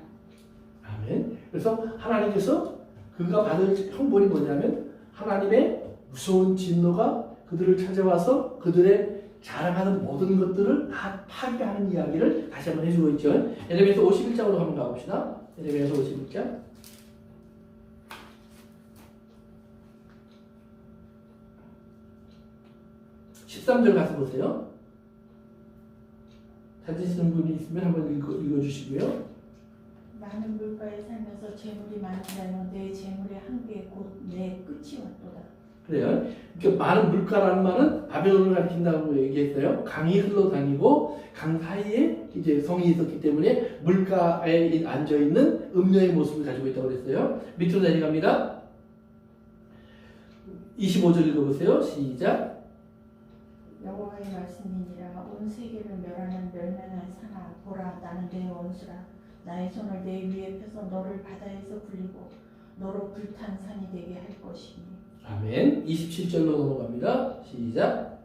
아멘. 그래서 하나님께서 그가 받을 형벌이 뭐냐면 하나님의 무서운 진노가 그들을 찾아와서 그들의 자랑하는 모든 것들을 다 파괴하는 이야기를 다시 한번 해주고 있죠. 예레미야서 51장으로 한번 가봅시다. 예레미야서 51장. 13절 가서 보세요. 찾으시는 분이 있으면 한번 읽어주시고요. 많은 물가에 살면서 재물이 많다면 내 재물의 한계 곧 내 끝이 왔도다. 그래요. 그러니까 많은 물가라는 말은 바벨론을 가리킨다고 얘기했어요. 강이 흘러다니고 강 사이에 이제 성이 있었기 때문에 물가에 앉아 있는 음녀의 모습을 가지고 있다고 그랬어요. 밑으로 내려갑니다. 25절 읽어보세요. 시작. 여호와의 말씀이니라. 온 세계를 멸하는 멸면한 산아, 보라, 나는 내 원수라. 나의 손을 내 위에 펴서 너를 바다에서 굴리고 너로 불탄 산이 되게 할 것이니. 아멘. 27절로 넘어갑니다. 시작.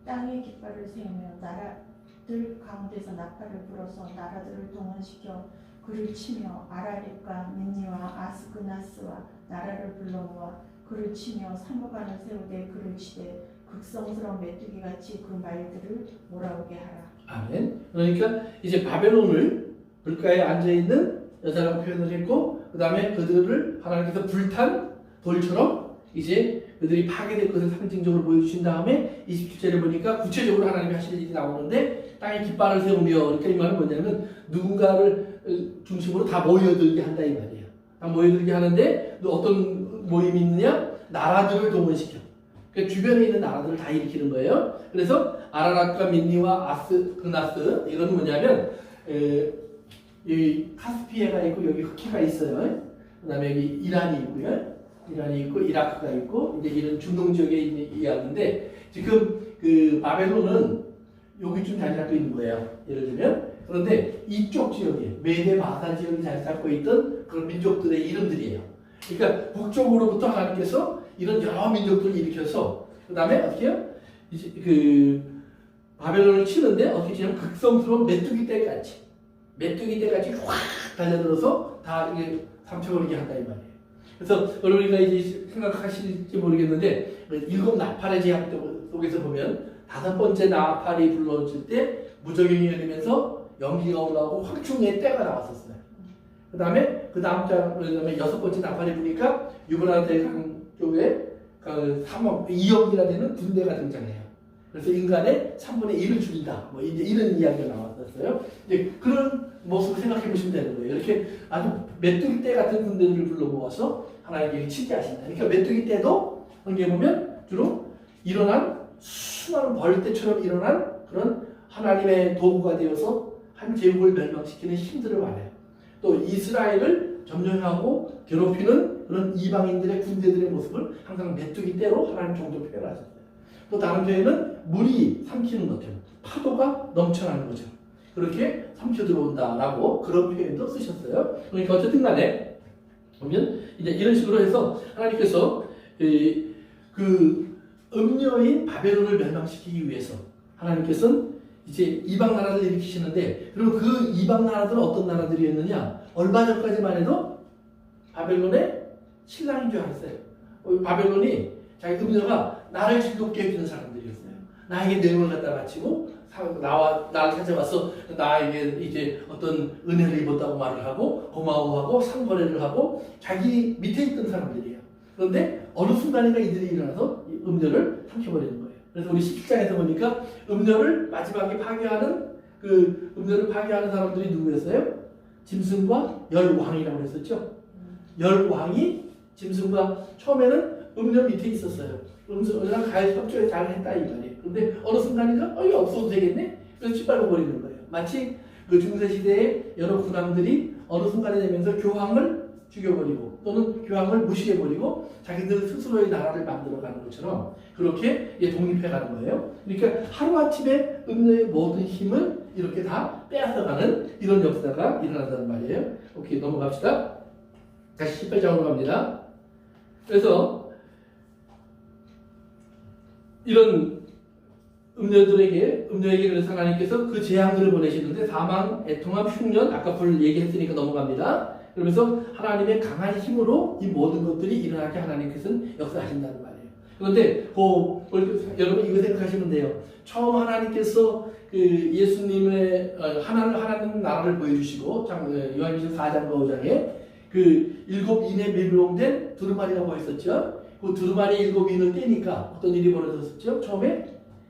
땅에 깃발을 세우며 나라들 가운데서 나팔을 불어서 나라들을 동원시켜 그를 치며 아라렉과 민니와 아스그나스와 나라를 불러 모아 그를 치며 상고관을 세우되 그를 치되 극성스러운 메뚜기같이 그 말들을 몰아오게 하라. 아멘. 그러니까 이제 바벨론을 물가에 앉아있는 여자라고 표현을 했고 그 다음에 그들을 하나님께서 불탄 돌처럼 이제 그들이 파괴될 것을 상징적으로 보여주신 다음에 27절에 보니까 구체적으로 하나님이 하실 일이 나오는데 땅에 깃발을 세우며 그러니까 이 말은 뭐냐면 누군가를 중심으로 다 모여들게 한다 이 말이에요. 다 모여들게 하는데 또 어떤 모임이 있느냐? 나라들을 동원시켜. 그러니까 주변에 있는 나라들을 다 일으키는 거예요. 그래서 아라락과 민니와 아스그나스 이건 뭐냐면 이 카스피해가 있고 여기 흑해가 있어요. 그 다음에 여기 이란이 있고요. 이란이 있고 이라크가 있고 이제 이런 중동 지역에 있는 이야기인데 지금 그 바벨론은 여기쯤 자리 잡고 있는 거예요. 예를 들면 그런데 이쪽 지역에 메데 바사 지역이 자리 잡고 있던 그런 민족들의 이름들이에요. 그러니까 북쪽으로부터 하나님께서 이런 여러 민족들을 일으켜서 그 다음에 어떻게 해요? 이제 그 바벨론을 치는데 어떻게 치냐면 극성스러운 메뚜기 떼같이 확 달려들어서 다 이게 삼켜버리게 한다 이 말이에요. 그래서 여러분이가 이제 생각하실지 모르겠는데 일곱 나팔의 제약 속에서 보면 다섯 번째 나팔이 불러질 때 무적영이 열리면서 연기가 올라오고 황충의 때가 나왔었어요. 그 다음에 여섯 번째 나팔이 부니까 유브라데 대강 쪽에 그 3억 2억이나 되는 군대가 등장해요. 그래서 인간의 3분의 1을 죽인다. 뭐 이제 이런 이야기가 나왔었어요. 이제 그런 모습을 생각해 보시면 되는 거예요. 이렇게 아주 메뚜기 떼 같은 군대들을 불러 모아서 하나님께 치게 하신다. 그러니까 메뚜기 떼도 여기 보면 주로 일어난 수많은 벌떼처럼 일어난 그런 하나님의 도구가 되어서 한 제국을 멸망시키는 힘들을 말해요. 또 이스라엘을 점령하고 괴롭히는 그런 이방인들의 군대들의 모습을 항상 메뚜기 떼로 하나님 정도 표현하셨어요. 또 다른 표현은 물이 삼키는 것처럼 파도가 넘쳐나는 거죠. 그렇게 삼켜 들어온다라고 그런 표현도 쓰셨어요. 그러니까 어쨌든 간에 보면 이제 이런 식으로 해서 하나님께서 그 음녀인 바벨론을 멸망시키기 위해서 하나님께서는 이제 이방 나라를 일으키시는데 그리고 그 이방 나라들은 어떤 나라들이었느냐? 얼마 전까지만 해도 바벨론의 신랑인 줄 알았어요. 바벨론이 자기 음녀가 나를 즐겁게 해주는 사람들이었어요. 나에게 내용을 갖다 바치고 나를 찾아와서 나에게 이제 어떤 은혜를 입었다고 말을 하고 고마워하고 상거래를 하고 자기 밑에 있던 사람들이에요. 그런데 어느 순간인가 이들이 일어나서 이 음료를 삼켜버리는 거예요. 그래서 우리 17장에서 보니까 음료를 마지막에 파괴하는 그 음료를 파괴하는 사람들이 누구였어요? 짐승과 열왕이라고 했었죠. 열왕이 짐승과 처음에는 음료 밑에 있었어요. 음료랑 가해 협조에 잘 했다 이 말이에요. 근데 어느 순간인가 이게 없어도 되겠네? 그래서 짓밟아 버리는 거예요. 마치 그 중세시대의 여러 군왕들이 어느 순간에 되면서 교황을 죽여버리고 또는 교황을 무시해버리고 자기들 스스로의 나라를 만들어가는 것처럼 그렇게 독립해가는 거예요. 그러니까 하루아침에 음료의 모든 힘을 이렇게 다 빼앗아가는 이런 역사가 일어난다는 말이에요. 오케이, 넘어갑시다. 다시 18장으로 갑니다. 그래서 이런 음료에게 그래서 하나님께서 그 재앙들을 보내시는데 사망, 애통함, 흉년, 아까 불 얘기했으니까 넘어갑니다. 그러면서 하나님의 강한 힘으로 이 모든 것들이 일어나게 하나님께서는 역사하신다는 말이에요. 그런데 여러분 이거 생각하시면 돼요. 처음 하나님께서 그 예수님의 하나님 나라를 보여주시고 요한일서 4장과 5장에 그 7인에 멸종된 두루마리라고 했었죠. 그 두루마리 7인을 떼니까 어떤 일이 벌어졌었죠. 처음에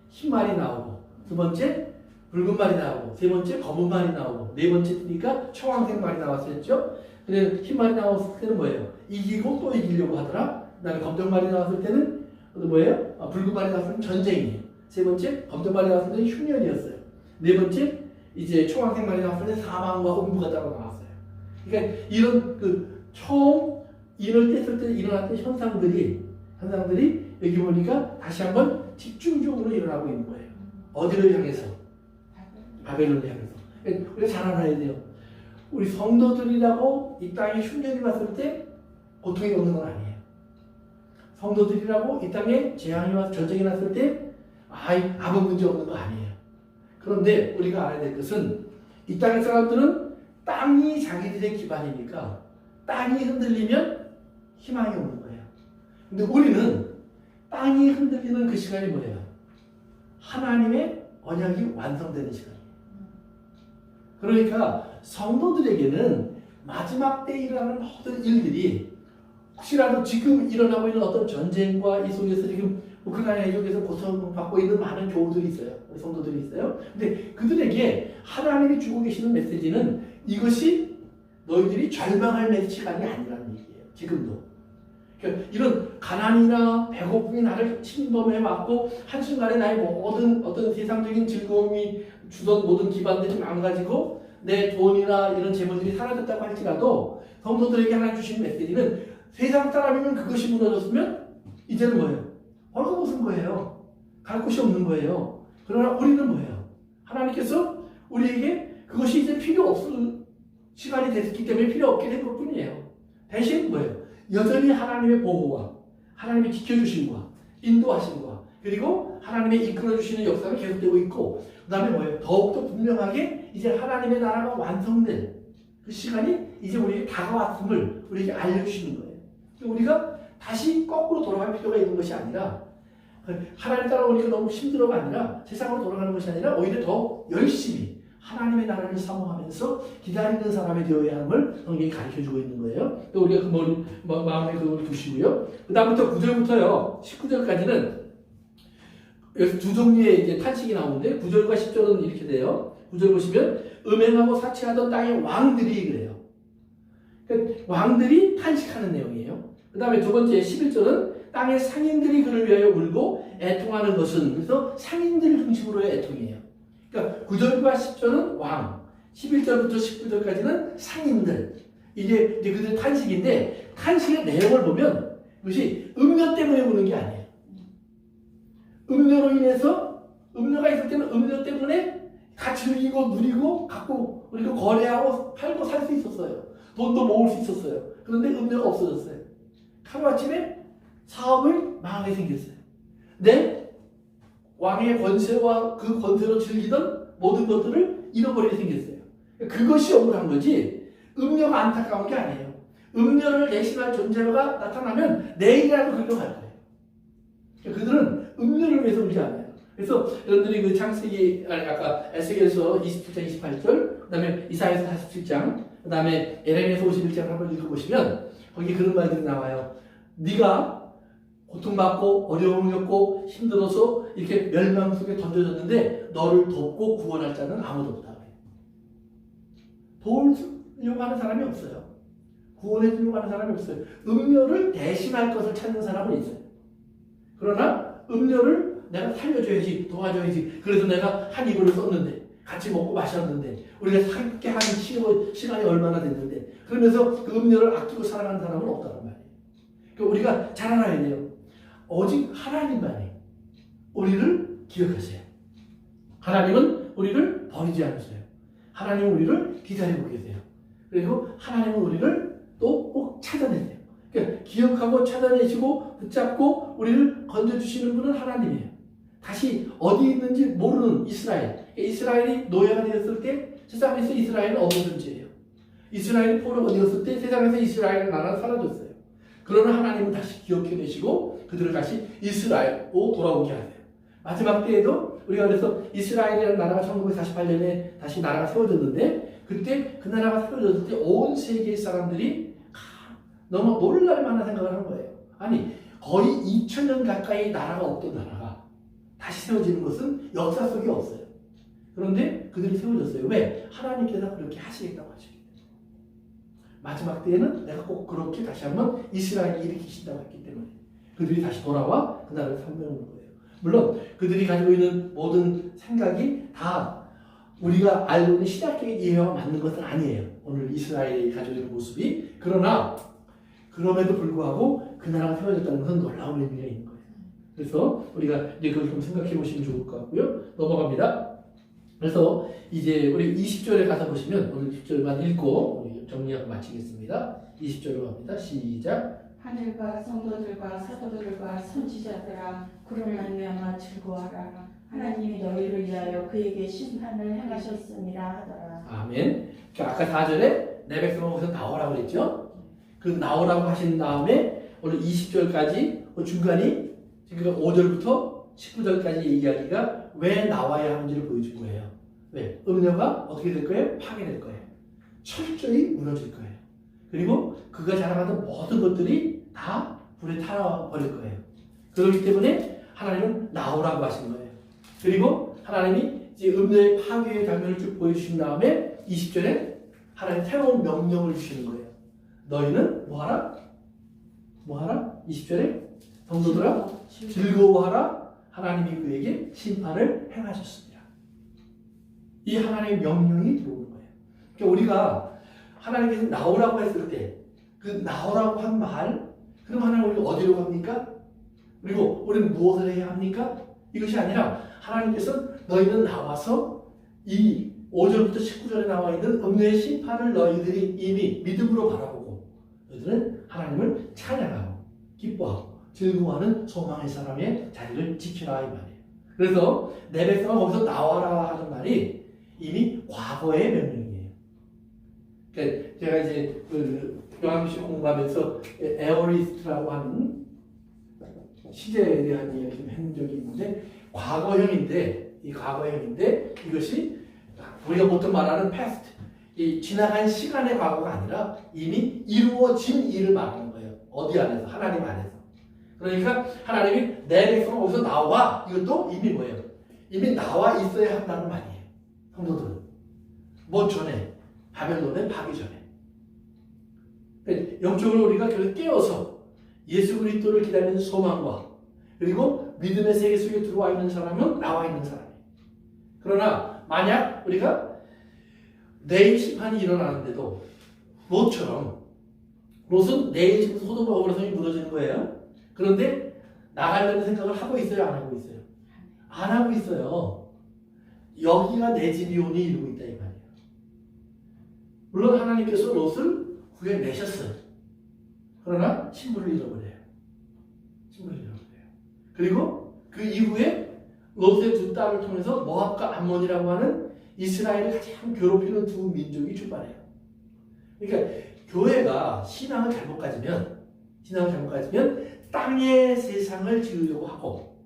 흰 말이 나오고, 두 번째 붉은 말이 나오고, 세 번째 검은 말이 나오고, 네 번째 뜨니까 청황색 말이 나왔었죠. 근데 흰 말이 나왔을 때는 뭐예요? 이기고 또 이기려고 하더라. 그다음에 검정 말이 나왔을 때는 뭐예요? 붉은 말이 나왔을 때는 전쟁이에요. 세 번째 검정 말이 나왔을 때는 흉년이었어요. 네 번째 이제 청황색 말이 나왔을 때는 사망과 음부가 따로 나왔어요. 그러니까 이런 그 처음 인을 뗐을 때 일어났던 현상들이 여기 보니까 다시 한번 집중적으로 일어나고 있는 거예요. 어디를 향해서? 바벨론을 향해서. 우리가 잘 알아야 돼요. 우리 성도들이라고 이 땅에 흉년이 왔을 때 고통이 오는 건 아니에요. 성도들이라고 이 땅에 재앙이 와서 전쟁이 났을 때 아무 문제 없는 거 아니에요. 그런데 우리가 알아야 될 것은 이 땅의 사람들은 땅이 자기들의 기반이니까 땅이 흔들리면 희망이 오는 거예요. 근데 우리는 땅이 흔들리는 그 시간이 뭐예요? 하나님의 언약이 완성되는 시간이에요. 그러니까 성도들에게는 마지막 때 일어나는 모든 일들이 혹시라도 지금 일어나고 있는 어떤 전쟁과 이 속에서 지금 우크라이나 쪽에서 고통받고 있는 많은 교우들이 있어요. 성도들이 있어요. 근데 그들에게 하나님이 주고 계시는 메시지는 이것이 너희들이 절망할 시간이 아니라는 얘기예요. 지금도. 그러니까 이런 가난이나 배고픔이 나를 침범해왔고 한순간에 나의 모든 어떤 세상적인 즐거움이 주던 모든 기반들이 망가지고 내 돈이나 이런 재물들이 사라졌다고 할지라도 성도들에게 하나님 주신 메시지는 세상 사람이면 그것이 무너졌으면 이제는 뭐예요? 헐거벗은 거예요. 갈 곳이 없는 거예요. 그러나 우리는 뭐예요? 하나님께서 우리에게 그것이 이제 필요 없을 시간이 됐기 때문에 필요 없게 된 것뿐이에요. 대신 뭐예요? 여전히 하나님의 보호와 하나님의 지켜주심과 인도하심과 그리고 하나님의 이끌어주시는 역사가 계속되고 있고 그 다음에 뭐예요? 더욱더 분명하게 이제 하나님의 나라가 완성된 그 시간이 이제 우리에게 다가왔음을 우리에게 알려주시는 거예요. 우리가 다시 거꾸로 돌아갈 필요가 있는 것이 아니라 하나님 따라오니까 너무 힘들어가 아니라 세상으로 돌아가는 것이 아니라 오히려 더 열심히 하나님의 나라를 사모하면서 기다리는 사람이 되어야 함을 성경이 가르쳐주고 있는 거예요. 또 우리가 그 마음에 그걸 두시고요. 그 다음부터 9절부터요 19절까지는 여기서 두 종류의 이제 탄식이 나오는데 9절과 10절은 이렇게 돼요. 9절 보시면 음행하고 사치하던 땅의 왕들이 그래요. 그러니까 왕들이 탄식하는 내용이에요. 그 다음에 두 번째 11절은 땅의 상인들이 그를 위하여 울고 애통하는 것은 그래서 상인들 중심으로의 애통이에요. 그러니까 9절과 10절은 왕, 11절부터 19절까지는 상인들. 이게 그들의 탄식인데 탄식의 내용을 보면 그것이 음료 때문에 우는 게 아니에요. 음료로 인해서 음료가 있을 때는 음료 때문에 다 즐기고 누리고 갖고 그리고 거래하고 팔고 살 수 있었어요. 돈도 모을 수 있었어요. 그런데 음료가 없어졌어요. 하루아침에 사업을 망하게 생겼어요. 내 왕의 권세와 그 권세로 즐기던 모든 것들을 잃어버리게 생겼어요. 그것이 억울한 거지 음료가 안타까운 게 아니에요. 음료를 대신할 존재가 나타나면 내일이라도 그리로 갈 거예요. 그들은 음료를 위해서 울지 않아요. 그래서 여러분들이 그 창세기 아까 에스겔서 27장 28절 그 다음에 이사야서 47장 그 다음에 에레미야서 51장 한번 읽어보시면 거기 그런 말들이 나와요. 네가 고통받고 어려움을 겪고 힘들어서 이렇게 멸망 속에 던져졌는데 너를 돕고 구원할 자는 아무도 없다. 도우려고 하는 사람이 없어요. 구원해 주려고 하는 사람이 없어요. 음료를 대신할 것을 찾는 사람은 있어요. 그러나 음료를 내가 살려줘야지, 도와줘야지. 그래서 내가 한 이불을 썼는데, 같이 먹고 마셨는데, 우리가 함께 한 시간이 얼마나 됐는데, 그러면서 그 음료를 아끼고 살아가는 사람은 없다는 말이에요. 그러니까 우리가 잘 알아야 돼요. 오직 하나님만이 우리를 기억하세요. 하나님은 우리를 버리지 않으세요. 하나님은 우리를 기다리고 계세요. 그리고 하나님은 우리를 또 꼭 찾아내세요. 그러니까 기억하고 찾아내시고 붙잡고 우리를 건져주시는 분은 하나님이에요. 다시 어디 있는지 모르는 이스라엘. 이스라엘이 노예가 되었을 때 세상에서 이스라엘은 어느 존재예요. 이스라엘이 포로가 되었을 때 세상에서 이스라엘 나라는 사라졌어요. 그러나 하나님은 다시 기억해 내시고 그들을 다시 이스라엘로 돌아오게 하세요. 마지막 때에도 우리가 그래서 이스라엘이라는 나라가 1948년에 다시 나라가 세워졌는데 그때 그 나라가 세워졌을 때 온 세계의 사람들이 너무 놀랄 만한 생각을 한 거예요. 아니 거의 2000년 가까이 나라가 없던 나라가 다시 세워지는 것은 역사 속에 없어요. 그런데 그들이 세워졌어요. 왜? 하나님께서 그렇게 하시겠다고 하시기 때문에. 마지막 때에는 내가 꼭 그렇게 다시 한번 이스라엘을 일으키신다고 했기 때문에 그들이 다시 돌아와 그 나라를 선명하는 거예요. 물론 그들이 가지고 있는 모든 생각이 다 우리가 알고 있는 신학적인 이해와 맞는 것은 아니에요. 오늘 이스라엘이 가지고 있는 모습이. 그러나 그럼에도 불구하고 그 나라가 세워졌다는 것은 놀라운 의미가 있는 거예요. 그래서 우리가 이제 그걸 좀 생각해 보시면 좋을 것 같고요. 넘어갑니다. 그래서 이제 우리 20절에 가서 보시면 오늘 10절만 읽고 우리 정리하고 마치겠습니다. 20절로 갑니다. 시작. 하늘과 성도들과 사도들과 선지자들아 그로 말미암아 즐거워하라. 하나님이 너희를 위하여 그에게 심판을 행하셨습니다 하더라. 아멘. 아까 4절에 내 백성은 거기서 나오라고 그랬죠. 그 나오라고 하신 다음에 오늘 20절까지 중간이 그러니까 5절부터 19절까지 이야기가 왜 나와야 하는지를 보여줄 거예요. 왜? 음료가 어떻게 될 거예요? 파괴될 거예요. 철저히 무너질 거예요. 그리고 그가 자랑하던 모든 것들이 다 불에 타버릴 거예요. 그렇기 때문에 하나님은 나오라고 하신 거예요. 그리고 하나님이 이제 음료의 파괴의 장면을 쭉 보여주신 다음에 20절에 하나님 새로운 명령을 주시는 거예요. 너희는 뭐하라? 뭐하라? 20절에 성도들아 즐거워하라. 하나님이 그에게 심판을 행하셨습니다. 이 하나님의 명령이 들어오는 거예요. 그러니까 우리가 하나님께서 나오라고 했을 때 그 나오라고 한 말, 그럼 하나님 우리가 어디로 갑니까? 그리고 우리는 무엇을 해야 합니까? 이것이 아니라 하나님께서 너희는 나와서 이 5절부터 19절에 나와 있는 음료의 심판을 너희들이 이미 믿음으로 바라보고 너희들은 하나님을 찬양하고 기뻐하고 즐거워하는 소망의 사람의 자리를 지키라 이 말이에요. 그래서 내 백성아 거기서 나와라 하는 말이 이미 과거의 명령이에요. 그러니까 제가 이제 요한계시록 공부하면서 에어리스트라고 하는 시제에 대한 이야기를 한 적이 있는데 과거형인데 이 과거형인데 이것이 우리가 보통 말하는 past 이 지나간 시간의 과거가 아니라 이미 이루어진 일을 말하는 거예요. 어디 안에서? 하나님 안에서. 그러니까 하나님이 내 백성은 어디서 나와? 이것도 이미 뭐예요? 이미 나와 있어야 한다는 말이에요. 성도들은 뭐 전에 바벨론에 가기 전에 영적으로 우리가 그걸 깨어서 예수 그리스도를 기다리는 소망과 그리고 믿음의 세계 속에 들어와 있는 사람은 나와 있는 사람이에요. 그러나 만약 우리가 내일 심판이 일어나는데도 롯은 내일 지금 소돔과 고모라성이 무너지는 거예요. 그런데 나가려는 생각을 하고 있어요? 안 하고 있어요? 안 하고 있어요. 여기가 내 집이오니 이러고 있다 이 말이에요. 물론 하나님께서 롯을 구해내셨어요. 그러나 신부를 잃어버려요. 그리고 그 이후에 롯의 두 딸을 통해서 모압과 암몬이라고 하는 이스라엘을 가장 괴롭히는 두 민족이 출발해요. 그러니까 교회가 신앙을 잘못 가지면 땅의 세상을 지으려고 하고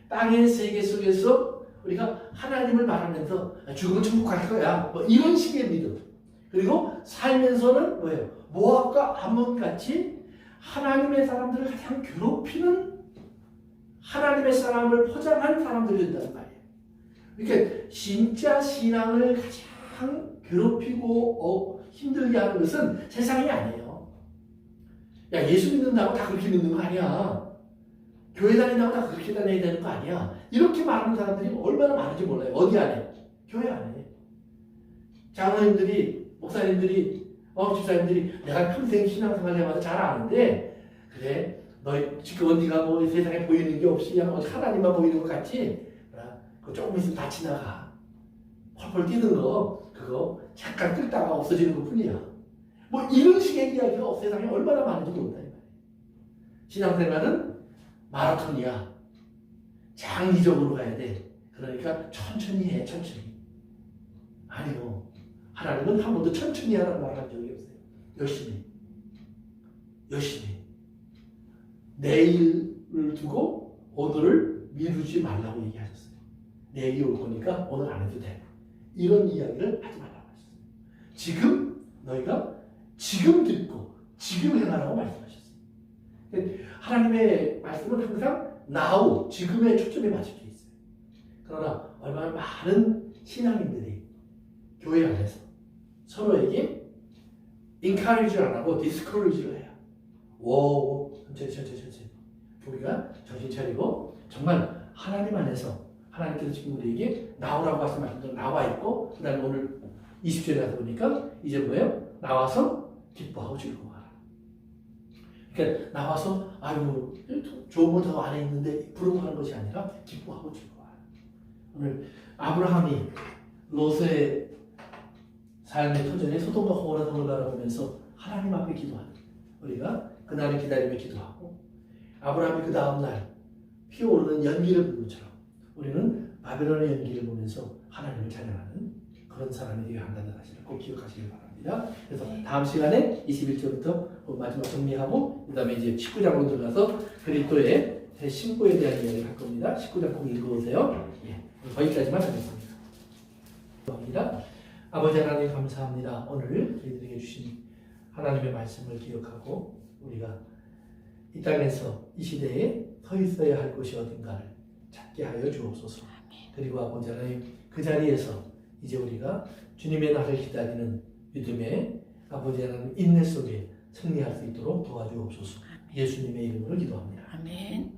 땅의 세계 속에서 우리가 하나님을 말하면서 죽으면 천국 갈 거야 뭐 이런 식의 믿음 그리고 살면서는 뭐예요? 모압과 암몬 같이 하나님의 사람들을 가장 괴롭히는 하나님의 사람을 포장한 사람들이 된다는 말이에요. 그러니까 진짜 신앙을 가장 괴롭히고 힘들게 하는 것은 세상이 아니에요. 야, 예수 믿는다고 다 그렇게 믿는 거 아니야. 교회 다닌다고 다 그렇게 다녀야 되는 거 아니야. 이렇게 말하는 사람들이 얼마나 많은지 몰라요. 어디 안에? 교회 안에. 장로님들이, 목사님들이, 집사님들이 내가 평생 신앙생활 해봐서 잘 아는데, 그래, 너 지금 네가 뭐 세상에 보이는 게 없이 그냥 하나님만 보이는 것 같지? 그거 조금 있으면 다 지나가. 펄펄 뛰는 거, 그거 잠깐 끌다가 없어지는 것 뿐이야. 뭐 이런 식의 이야기가 세상에 얼마나 많은지 모른다. 신앙생활은 마라톤이야. 장기적으로 가야 돼. 그러니까 천천히 해, 천천히. 아니요. 하나님은 한 번도 천천히 하라는 말을 한 적이 없어요. 열심히. 열심히. 내일을 두고 오늘을 미루지 말라고 얘기하셨어요. 내일이 올 거니까 오늘 안 해도 돼. 이런 이야기를 하지 말라고 하셨어요. 지금 너희가 지금 듣고 지금 행하라고 말씀하셨어요. 하나님의 말씀은 항상 now, 지금의 초점에 맞춰져 있어요. 그러나 얼마나 많은 신앙인들이 교회 안에서 서로에게 encourage 안 하고 discourage를 해요. 천천히. 우리가 정신 차리고 정말 하나님 안에서 하나님께서 지금 우리에게 나오라고 하신 말씀도 나와 있고, 그 다음에 오늘 20절에 가서 보니까 이제 뭐예요? 나와서 기뻐하고 즐거워하라. 그러니까 나와서 아이고 좋은 거 더 안에 있는데 부러워하는 것이 아니라 기뻐하고 즐거워하라. 오늘 아브라함이 롯의 삶의 터전에 소돔과 고모라 성을 바라보면서 하나님 앞에 기도하는, 우리가 그날을 기다리며 기도하고, 아브라함이 그 다음날 피어오르는 연기를 보는 것처럼 우리는 바벨론의 연기를 보면서 하나님을 찬양하는 그런 사람이 되어야 한다는 사실을 꼭 기억하시길 바랍니다. 그래서 다음 시간에 21절부터 마지막 정리하고, 그 다음에 이제 19장으로 들어가서 그리스도의 새 신부에 대한 이야기를 할 겁니다. 19장 꼭 읽어오세요. 거기까지만 하겠습니다. 아버지 하나님 감사합니다. 오늘 저희들에게 주신 하나님의 말씀을 기억하고 우리가 이 땅에서 이 시대에 서 있어야 할 곳이 어딘가를 찾게 하여 주옵소서. 그리고 아버지 하나님 그 자리에서 이제 우리가 주님의 날을 기다리는 믿음의 아버지 하나님 인내 속에 승리할 수 있도록 도와주옵소서. 예수님의 이름으로 기도합니다. 아멘.